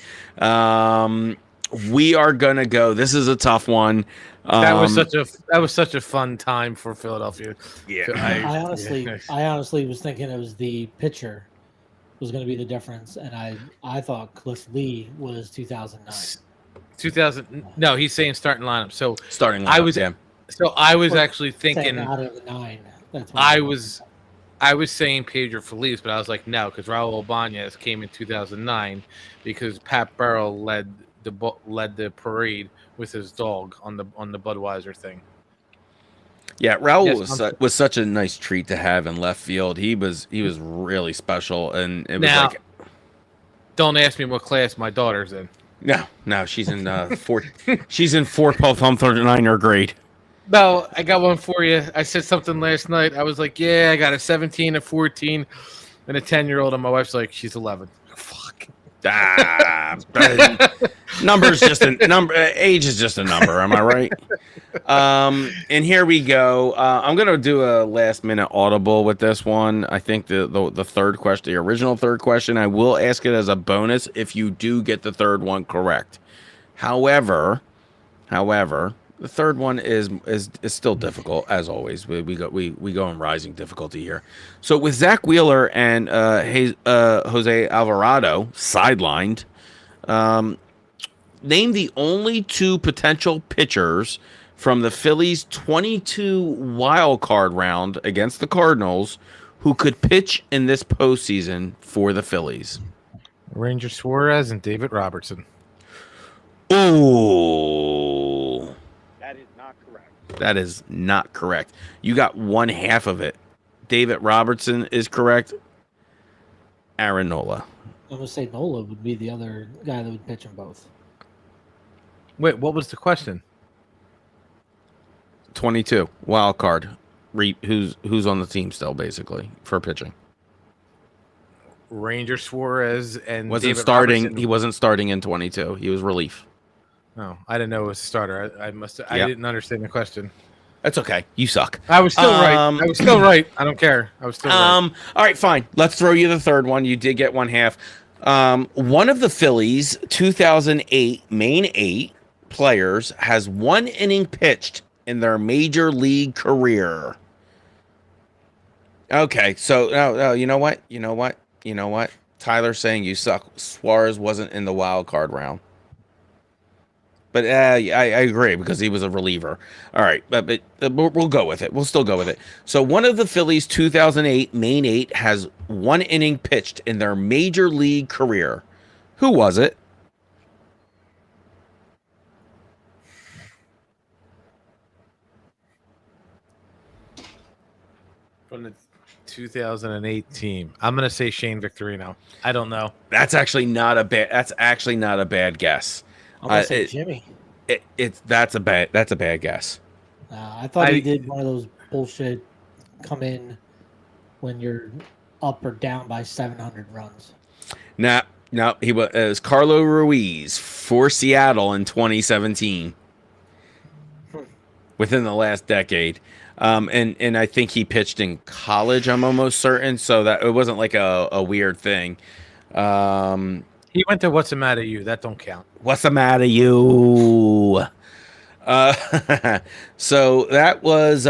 We are gonna go. This is a tough one. That was such a fun time for Philadelphia. Yeah. I honestly was thinking it was the pitcher was going to be the difference, and I thought Cliff Lee was 2009. 2000. No, he's saying starting lineup. So starting lineup. I was actually thinking out of the 9. That's what I was saying Pedro Feliz, but I was like, no, because Raul Ibanez came in 2009 because Pat Burrell led the parade with his dog on the Budweiser thing. Yeah, Raul was such a nice treat to have in left field. He was really special, and it was now, don't ask me what class my daughter's in. No, she's in she's in 4th grade. No, I got one for you. I said something last night. I was like, yeah, I got a 17, a 14, and a 10-year-old, and my wife's like, she's 11. Fuck. Number's just a number. Age is just a number. Am I right? And here we go. I'm gonna do a last-minute audible with this one. I think the third question, the original third question, I will ask it as a bonus if you do get the third one correct. However, the third one is still difficult as always. We go in rising difficulty here. So with Zach Wheeler and Jose Alvarado sidelined, name the only 2 potential pitchers from the Phillies' 22 wild card round against the Cardinals who could pitch in this postseason for the Phillies. Ranger Suarez and David Robertson. Oh. That is not correct. You got 1/2 of it. David Robertson is correct. Aaron Nola. I'm going to say Nola would be the other guy that would pitch them both. Wait, what was the question? 22 wild card. Who's on the team still, basically, for pitching? Ranger Suarez and Wasn't David starting. Robertson. He wasn't starting in 22. He was relief. Oh, I didn't know it was a starter. I must. I Yep. didn't understand the question. That's okay. You suck. I was still right. I was still right. I don't care. I was still right. All right, fine. Let's throw you the third one. You did get one half. One of the Phillies' 2008 main 8 players has 1 inning pitched in their major league career. Okay, so no, you know what? Tyler's saying you suck. Suarez wasn't in the wild card round. But I agree because he was a reliever. All right, but we'll go with it. We'll still go with it. So one of the Phillies' 2008 main 8 has 1 inning pitched in their major league career. Who was it? From the 2008 team, I'm gonna say Shane Victorino. I don't know. That's actually not a bad guess. I'm gonna say Jimmy. That's a bad guess. I thought he did one of those bullshit come in when you're up or down by 700 runs. No, it was Carlo Ruiz for Seattle in 2017. Within the last decade. And I think he pitched in college, I'm almost certain, so that it wasn't like a weird thing. He went to What's the Matter You? That don't count. What's the matter, you? So that was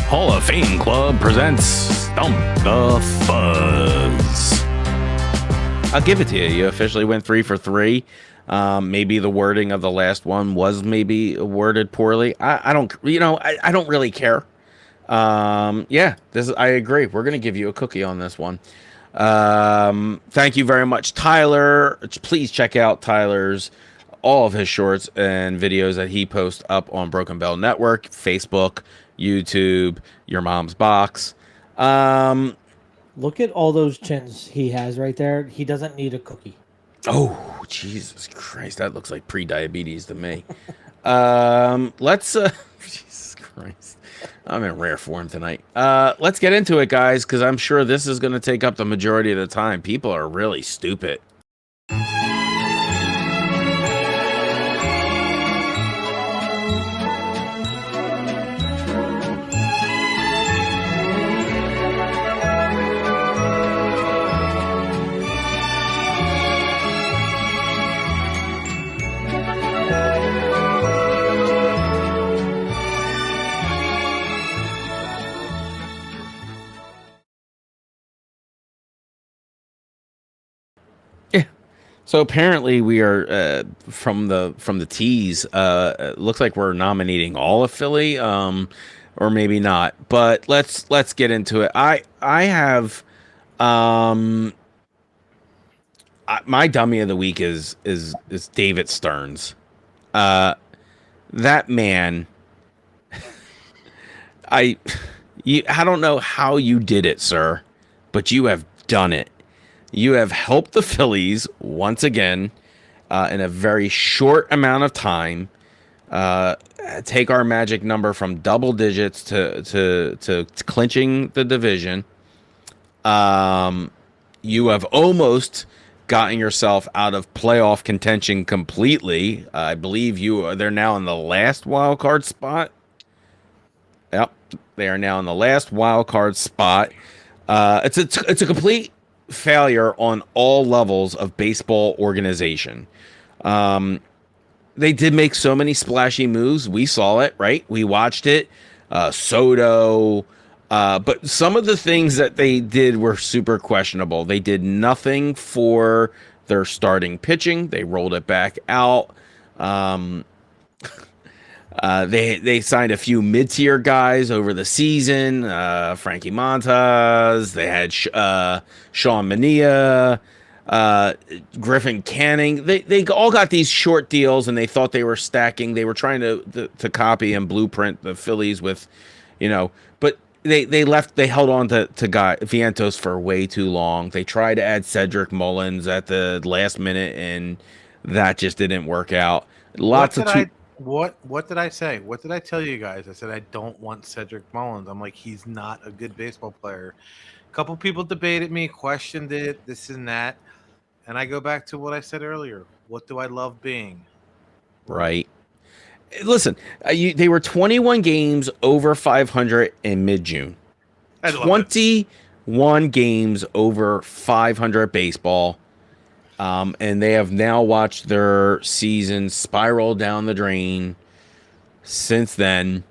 Hall of Fame Club presents Stump the Fuzz. I'll give it to you. You officially went 3 for 3. Maybe the wording of the last one was maybe worded poorly. I don't really care. I agree. We're going to give you a cookie on this one. Thank you very much, Tyler. Please check out Tyler's all of his shorts and videos that he posts up on Broken Bell Network, Facebook, YouTube, Your Mom's Box. Look at all those chins he has right there. He doesn't need a cookie. Oh, Jesus Christ. That looks like pre-diabetes to me. Jesus Christ. I'm in rare form tonight. Let's get into it, guys, because I'm sure this is going to take up the majority of the time. People are really stupid. So apparently we are from the tease. Looks like we're nominating all of Philly, or maybe not. But let's get into it. I have my dummy of the week is David Stearns. That man. I don't know how you did it, sir, but you have done it. You have helped the Phillies once again in a very short amount of time take our magic number from double digits to clinching the division. You have almost gotten yourself out of playoff contention completely. I believe they're now in the last wild card spot. Yep, they are now in the last wild card spot. It's a complete failure on all levels of baseball organization. They did make so many splashy moves. We saw it, right? We watched it. Soto. But some of the things that they did were super questionable. They did nothing for their starting pitching. They rolled it back out. They signed a few mid-tier guys over the season. Frankie Montas. They had Sean Mania, Griffin Canning. They all got these short deals, and they thought they were stacking. They were trying to copy and blueprint the Phillies with, but they held on to Guy Vientos for way too long. They tried to add Cedric Mullins at the last minute, and that just didn't work out. What did I say? What did I tell you guys? I said I don't want Cedric Mullins. I'm like, he's not a good baseball player. A couple people debated me, questioned it, this and that, and I go back to what I said earlier. What do I love being? Right. Listen, they were 21 games over 500 in mid-June. 21 games over 500 baseball. And they have now watched their season spiral down the drain since then.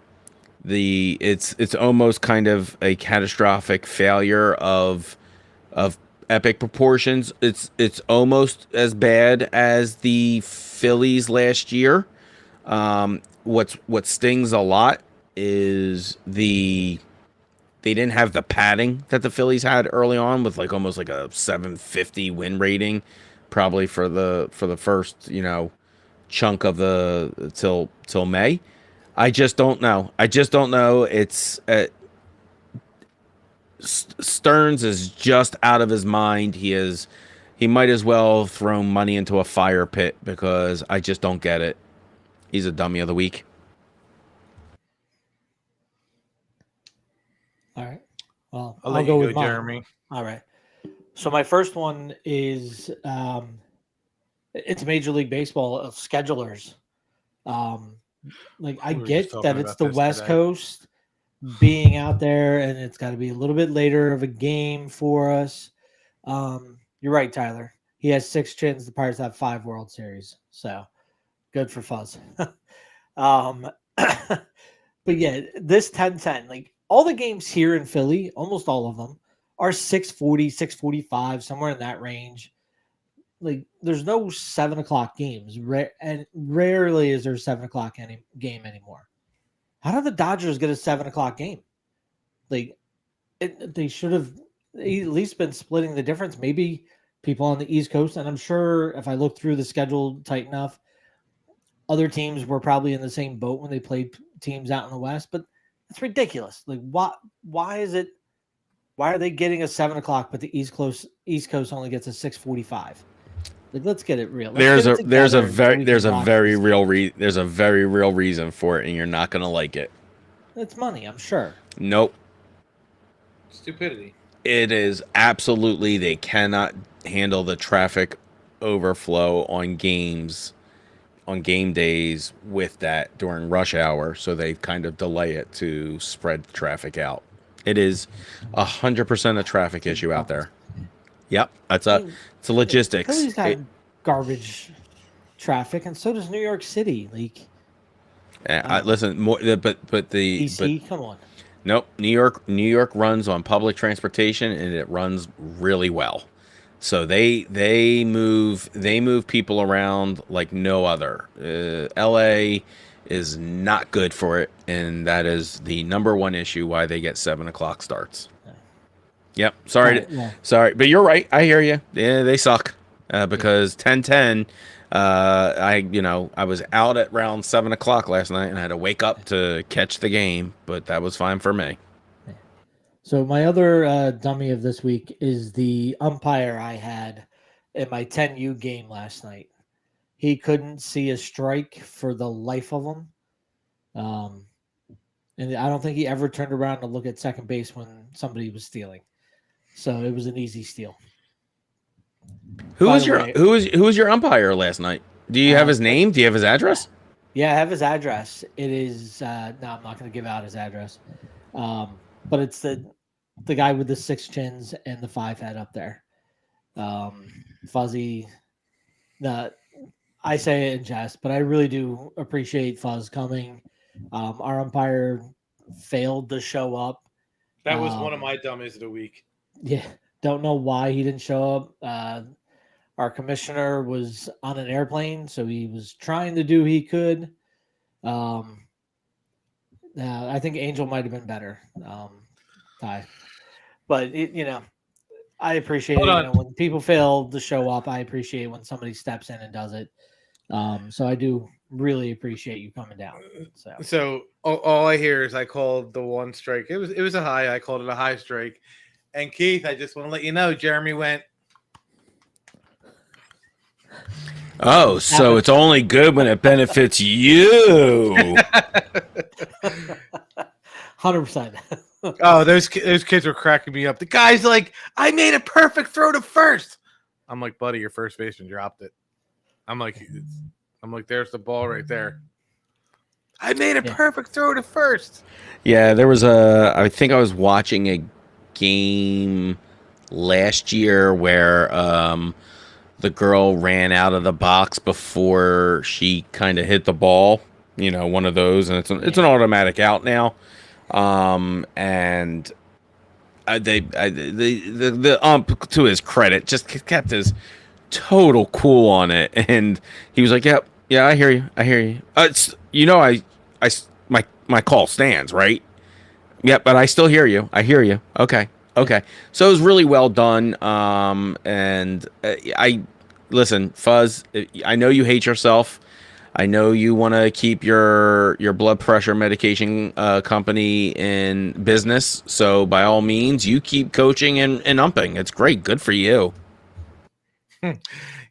It's almost kind of a catastrophic failure of epic proportions. It's almost as bad as the Phillies last year. What stings a lot is they didn't have the padding that the Phillies had early on with like almost like a 750 win rating, probably for the first, chunk of the till May. I just don't know. It's Stearns is just out of his mind. He might as well throw money into a fire pit because I just don't get it. He's a dummy of the week. All right. Well, I'll go you with go, mine. Jeremy. All right. So my first one is it's Major League Baseball schedulers. I get that it's the West Coast being out there, and it's got to be a little bit later of a game for us. You're right, Tyler. He has 6 chins. The Pirates have 5 World Series. So good for Fuzz. But yeah, this 10-10, like all the games here in Philly, almost all of them are 6:40, 6:45, somewhere in that range. Like there's no 7 o'clock games, and rarely is there a 7 o'clock game anymore. How did the Dodgers get a 7 o'clock game? Like they should have at least been splitting the difference. Maybe people on the East Coast, and I'm sure if I look through the schedule tight enough, other teams were probably in the same boat when they played teams out in the West, but it's ridiculous. Like, why are they getting a 7 o'clock, but the East Coast only gets a 6:45? Like, let's get it real. There's a very real reason for it, and you're not gonna like it. It's money, I'm sure. Nope. Stupidity. It is absolutely, they cannot handle the traffic overflow on game days with that during rush hour, so they kind of delay it to spread the traffic out. It is 100% a traffic issue out there. Yep, it's a logistics. Philly's got garbage traffic, and so does New York City. Like, listen, more, but the DC, come on. Nope, New York runs on public transportation, and it runs really well. So they move people around like no other. LA is not good for it, and that is the number one issue why they get 7 o'clock starts. Yep. Sorry, but you're right. I hear you. Yeah, they suck because 10-10. I was out at around 7 o'clock last night, and I had to wake up to catch the game, but that was fine for me. So my other dummy of this week is the umpire I had in my 10U game last night. He couldn't see a strike for the life of him. And I don't think he ever turned around to look at second base when somebody was stealing. So it was an easy steal. Who was your umpire last night? Do you have his name? Do you have his address? Yeah, I have his address. It is no, I'm not going to give out his address. But it's the guy with the 6 chins and the 5 head up there. Fuzzy. I say it in jest, but I really do appreciate Fuzz coming. Our umpire failed to show up. That was one of my dummies of the week. Yeah, don't know why he didn't show up. Our commissioner was on an airplane, so he was trying to do he could. I think Angel might have been better. Ty. But I appreciate it. When people fail to show up, I appreciate when somebody steps in and does it. So I do really appreciate you coming down. So all I hear is I called the one strike. It was a high. I called it a high strike. And Keith, I just want to let you know, Jeremy went. Oh, so it's only good when it benefits you. 100%. Oh, those kids were cracking me up. The guy's like, I made a perfect throw to first. I'm like, buddy, your first baseman dropped it. I'm like, there's the ball right there. I made a perfect throw to first. Yeah, I think I was watching a game last year where the girl ran out of the box before she kind of hit the ball. One of those, and it's an automatic out now. And the ump, to his credit, just kept his total cool on it, and he was like, "Yep, yeah, I hear you. It's my call stands, right? Yep, but I still hear you. I hear you. Okay. So it was really well done. And I listen, Fuzz. I know you hate yourself. I know you want to keep your blood pressure medication company in business. So by all means, you keep coaching and umping. It's great. Good for you.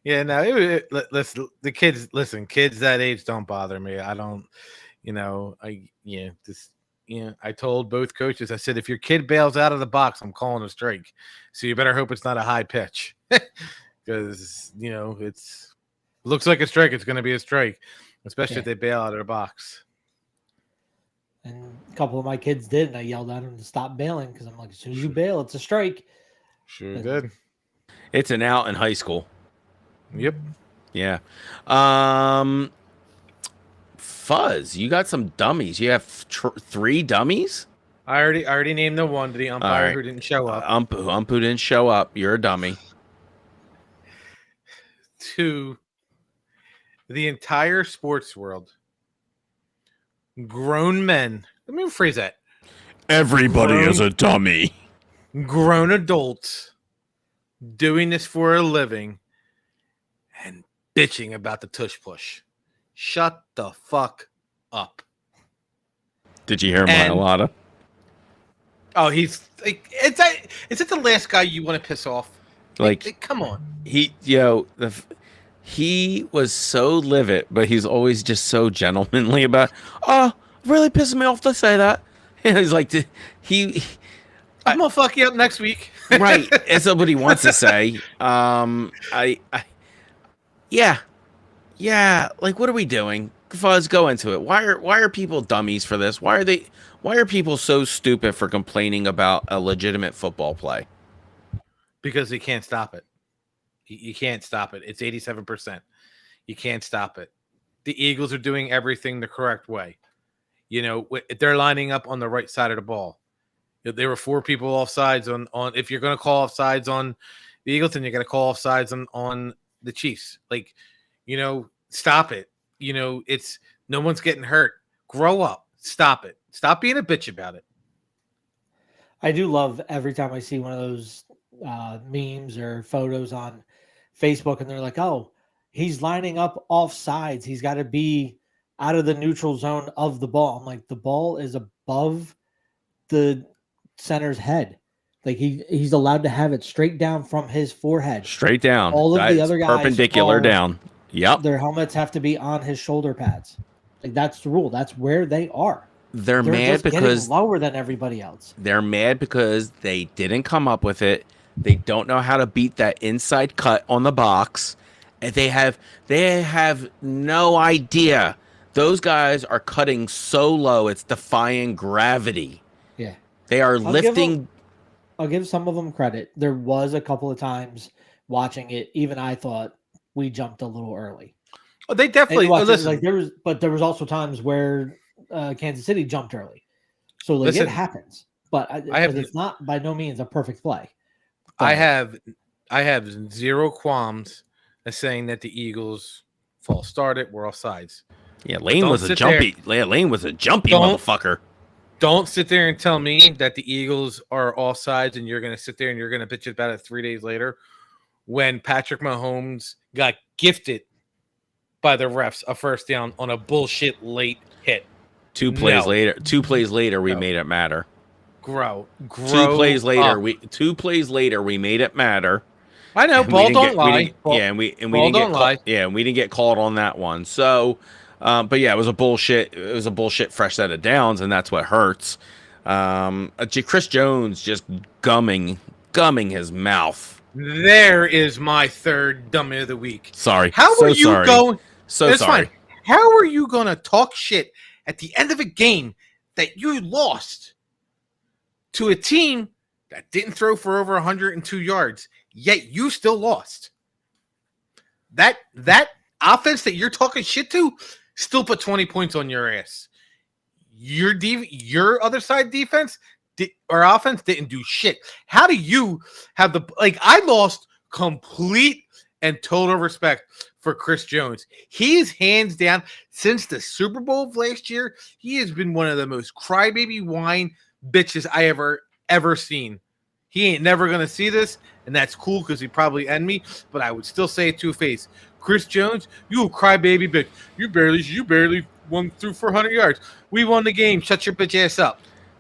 Yeah, no, listen, the kids, kids that age don't bother me. I don't, I told both coaches, I said, if your kid bails out of the box, I'm calling a strike. So you better hope it's not a high pitch because, it's looks like a strike. It's going to be a strike, especially if they bail out of the box. And a couple of my kids did, and I yelled at them to stop bailing because I'm like, as soon as you bail, it's a strike. Sure did. It's an out in high school. Yep. Yeah. Fuzz, you got some dummies. You have 3 dummies? I already named the one to the umpire who didn't show up. Ump who didn't show up. You're a dummy. 2, the entire sports world. Grown men. Let me rephrase that. Everybody is a dummy. Grown adults doing this for a living and bitching about the tush push. Shut the fuck up. Did you hear Mailata? Oh, he's like, is it the last guy you want to piss off? Like come on. He was so livid, but he's always just so gentlemanly about, really pissing me off to say that. And he's like, I'm gonna fuck you up next week. Right. That's what he wants to say. Yeah. Like, what are we doing? Fuzz, go into it. Why are people dummies for this? Why are people so stupid for complaining about a legitimate football play? Because they can't stop it. You can't stop it. It's 87%. You can't stop it. The Eagles are doing everything the correct way. They're lining up on the right side of the ball. There were 4 people offsides on. If you're going to call offsides on the Eagles, then you're going to call offsides on the Chiefs. Like, stop it. It's no one's getting hurt. Grow up. Stop it. Stop being a bitch about it. I do love every time I see one of those memes or photos on Facebook, and they're like, "Oh, he's lining up off sides. He's got to be out of the neutral zone of the ball." I'm like, the ball is above the center's head. Like he's allowed to have it straight down from his forehead. Straight down. All of the other guys perpendicular down. Yep. Their helmets have to be on his shoulder pads. Like that's the rule. That's where they are. They're mad just because lower than everybody else. They're mad because they didn't come up with it. They don't know how to beat that inside cut on the box. And they have no idea. Those guys are cutting so low, it's defying gravity. Yeah. They are lifting. I'll give some of them credit. There was a couple of times watching it, even I thought we jumped a little early. Oh, they definitely there was also times where Kansas City jumped early. So it happens. But it's not by no means a perfect play. But I have zero qualms as saying that the Eagles false started, we're offsides. Yeah, Lane was a jumpy motherfucker. Don't sit there and tell me that the Eagles are offsides and you're going to sit there and you're going to bitch about it 3 days later when Patrick Mahomes got gifted by the refs a first down on a bullshit late hit. Two plays later, we made it matter. Grow. 2 plays later, up. we made it matter. I know. Ball don't lie. We didn't get called on that one. So, but yeah, it was a bullshit. It was a bullshit fresh set of downs, and that's what hurts. Chris Jones just gumming his mouth. There is my third dummy of the week. Sorry. How are you going? So sorry. Fine. How are you going to talk shit at the end of a game that you lost to a team that didn't throw for over 102 yards, yet you still lost? That offense that you're talking shit to still put 20 points on your ass. Your other side defense or offense didn't do shit. How do you have I lost complete and total respect for Chris Jones. He's hands down, since the Super Bowl of last year, he has been one of the most crybaby whine bitches I ever seen. He ain't never going to see this, and that's cool because he probably end me, but I would still say it to his face. Chris Jones, you a crybaby bitch. You barely won through 400 yards. We won the game. Shut your bitch ass up.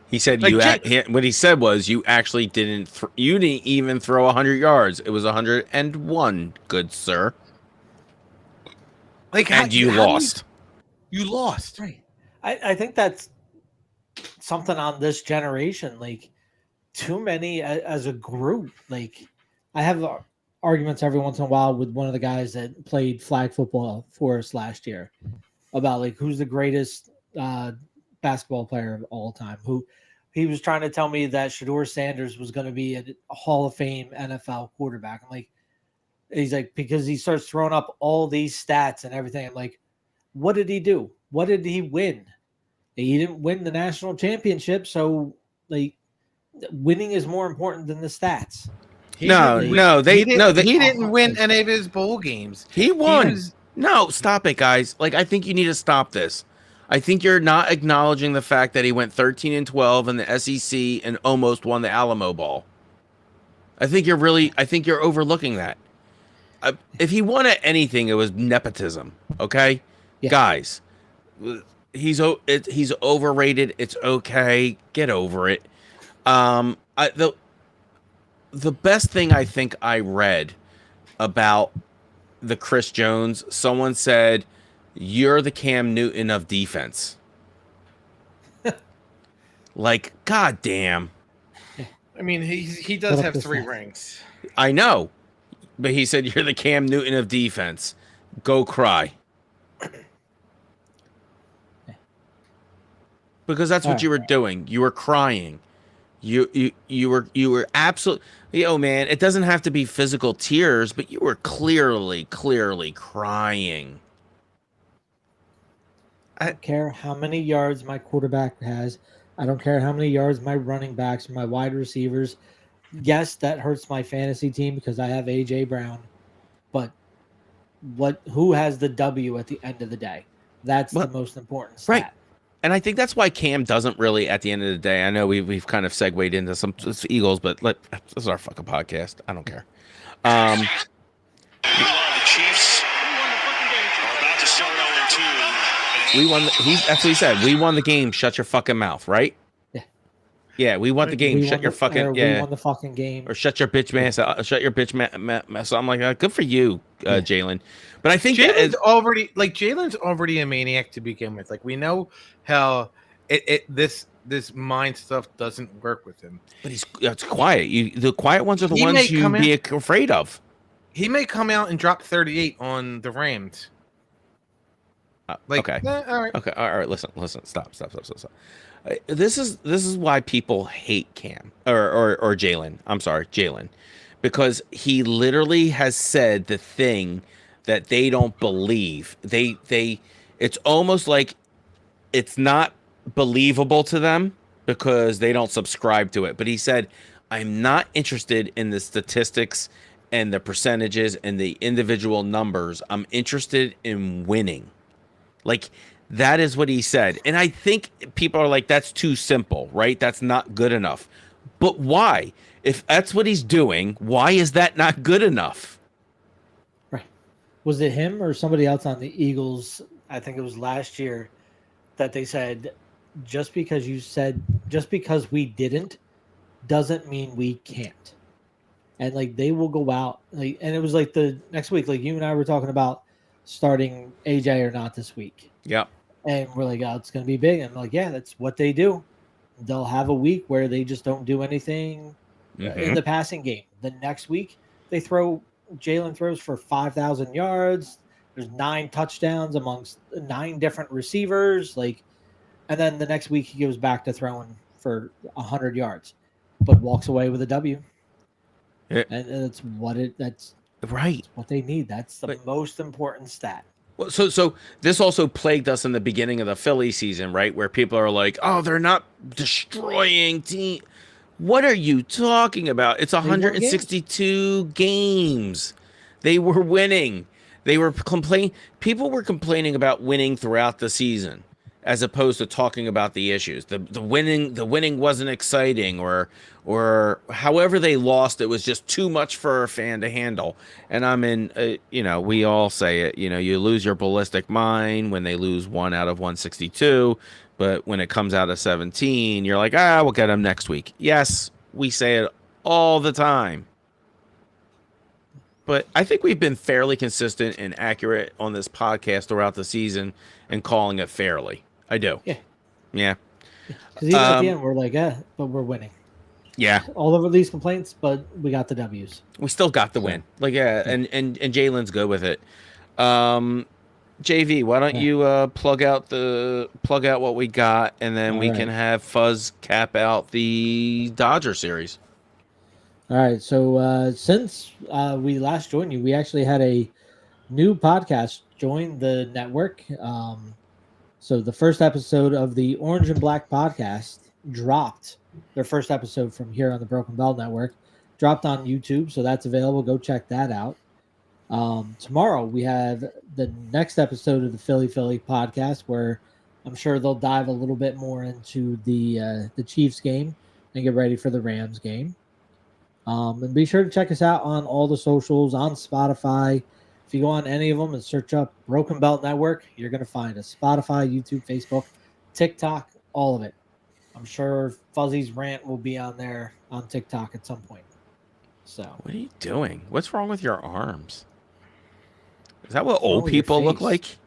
He said what he said was you actually didn't even throw 100 yards. It was 101, good sir. And you lost. You lost. Right. I think that's something on this generation. Too many as a group. I have arguments every once in a while with one of the guys that played flag football for us last year about who's the greatest basketball player of all time. Who he was trying to tell me that Shedeur Sanders was going to be a Hall of Fame NFL quarterback. I'm like, he's like, because he starts throwing up all these stats and everything. I'm like, what did he do? What did he win? He didn't win the national championship, so winning is more important than the stats. He didn't win any of his bowl games. He won. No, stop it, guys. I think you need to stop this. I think you're not acknowledging the fact that he went 13-12 in the SEC and almost won the Alamo Bowl. I think you're overlooking that. If he won at anything, it was nepotism. Okay, yeah. Guys, he's overrated. It's okay. Get over it. The best thing I think I read about the Chris Jones, someone said, "You're the Cam Newton of defense." God damn. I mean, he does have 3 rings. I know, but he said, "You're the Cam Newton of defense. Go cry." Because that's what you were doing. You were crying. You were absolutely. Man, it doesn't have to be physical tears, but you were clearly crying. I don't care how many yards my quarterback has. I don't care how many yards my running backs or my wide receivers. Yes, that hurts my fantasy team because I have A.J. Brown. But who has the W at the end of the day? That's the most important stat. Right. And I think that's why Cam doesn't really, at the end of the day, I know we've kind of segued into some Eagles, but this is our fucking podcast. I don't care. The Chiefs are about to start 0-2. We won. That's what he said. We won the game. Shut your fucking mouth, right? Yeah. Yeah, we won the game. Shut your fucking We won the fucking game. Or shut your bitch man. Shut your bitch man. So I'm like, good for you, Jalen. But I think Jalen's already a maniac to begin with. We know how this mind stuff doesn't work with him. But it's quiet. The quiet ones are the ones you be afraid of. He may come out and drop 38 on the Rams. Okay. All right. Okay. All right. Listen. Stop. This is why people hate Cam or Jalen. I'm sorry, Jalen, because he literally has said the thing that they don't believe. It's almost like it's not believable to them because they don't subscribe to it. But he said, "I'm not interested in the statistics and the percentages and the individual numbers. I'm interested in winning." That is what he said. And I think people are like, that's too simple, right? That's not good enough. But why? If that's what he's doing, why is that not good enough? Right. Was it him or somebody else on the Eagles? I think it was last year that they said, just because we didn't doesn't mean we can't. And like they will go out, like, and it was like the next week, like you and I were talking about starting AJ or not this week. Yep. And we're like, oh, it's going to be big. And I'm like, yeah, that's what they do. They'll have a week where they just don't do anything in the passing game. The next week, Jalen throws for 5,000 yards. There's 9 touchdowns amongst 9 different receivers. And then the next week he goes back to throwing for 100 yards, but walks away with a W. Yeah. And that's Right. what they need. That's the most important stat. Well, so this also plagued us in the beginning of the Philly season, right? Where people are like, "Oh, they're not destroying team." What are you talking about? It's 162 games. They were winning. They were complaining. People were complaining about winning throughout the season, as opposed to talking about the issues. The winning wasn't exciting, or however they lost, it was just too much for a fan to handle. And I mean, we all say it. You lose your ballistic mind when they lose 1 out of 162, but when it comes out of 17, you're like, we'll get them next week. Yes, we say it all the time. But I think we've been fairly consistent and accurate on this podcast throughout the season and calling it fairly. I do. Yeah. Because even at the end, we're like, but we're winning. Yeah. All over these complaints, but we got the W's. We still got the win. And Jalen's good with it. JV, why don't you plug out what we got, and then we can have Fuzz cap out the Dodger series. All right. So since we last joined you, we actually had a new podcast join the network. So the first episode of the Orange and Black podcast dropped. Their first episode from here on the Broken Bell Network dropped on YouTube, so that's available. Go check that out. Tomorrow we have the next episode of the Philly podcast, where I'm sure they'll dive a little bit more into the Chiefs game and get ready for the Rams game. And be sure to check us out on all the socials, on Spotify. If you go on any of them and search up Broken Belt Network, you're going to find us. Spotify, YouTube, Facebook, TikTok, all of it. I'm sure Fuzzy's rant will be on there on TikTok at some point. So, what are you doing? What's wrong with your arms? Is that what old people look like?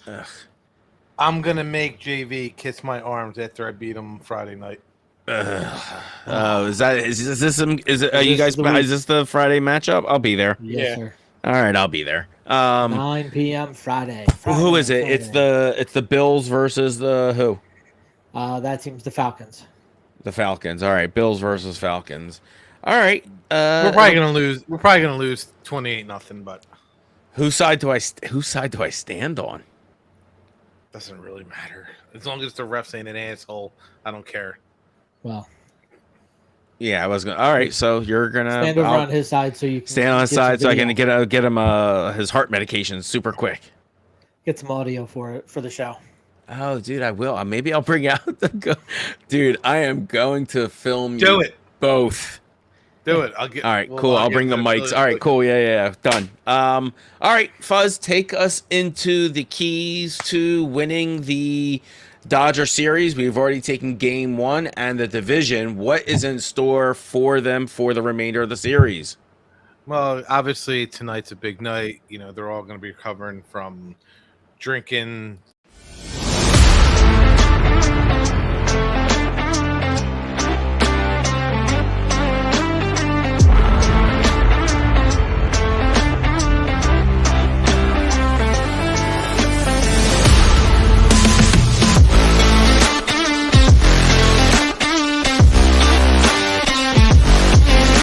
Ugh. I'm gonna make JV kiss my arms after I beat him Friday night. Is this the Friday matchup? I'll be there. Yes, sir. All right, I'll be there. 9 p.m. Friday. Who is it? It's the Bills versus the who? That team's the Falcons. The Falcons. All right, Bills versus Falcons. All right. We're probably gonna lose. We're probably gonna lose 28-0. But whose side do I stand on? Doesn't really matter. As long as the refs ain't an asshole, I don't care. Well, yeah, I was gonna. All right, so you're gonna stand over on his side, so you can stand on his side, so I can get him his heart medication super quick. Get some audio for the show. Oh, dude, I will. Maybe I'll bring out dude. I am going to film. Do it both. Do it. All right, cool. I'll bring the mics. All right, cool. Yeah, done. All right, Fuzz, take us into the keys to winning the Dodger series. We've already taken game 1 and the division. What is in store for them for the remainder of the series? Well, obviously tonight's a big night. They're all going to be recovering from drinking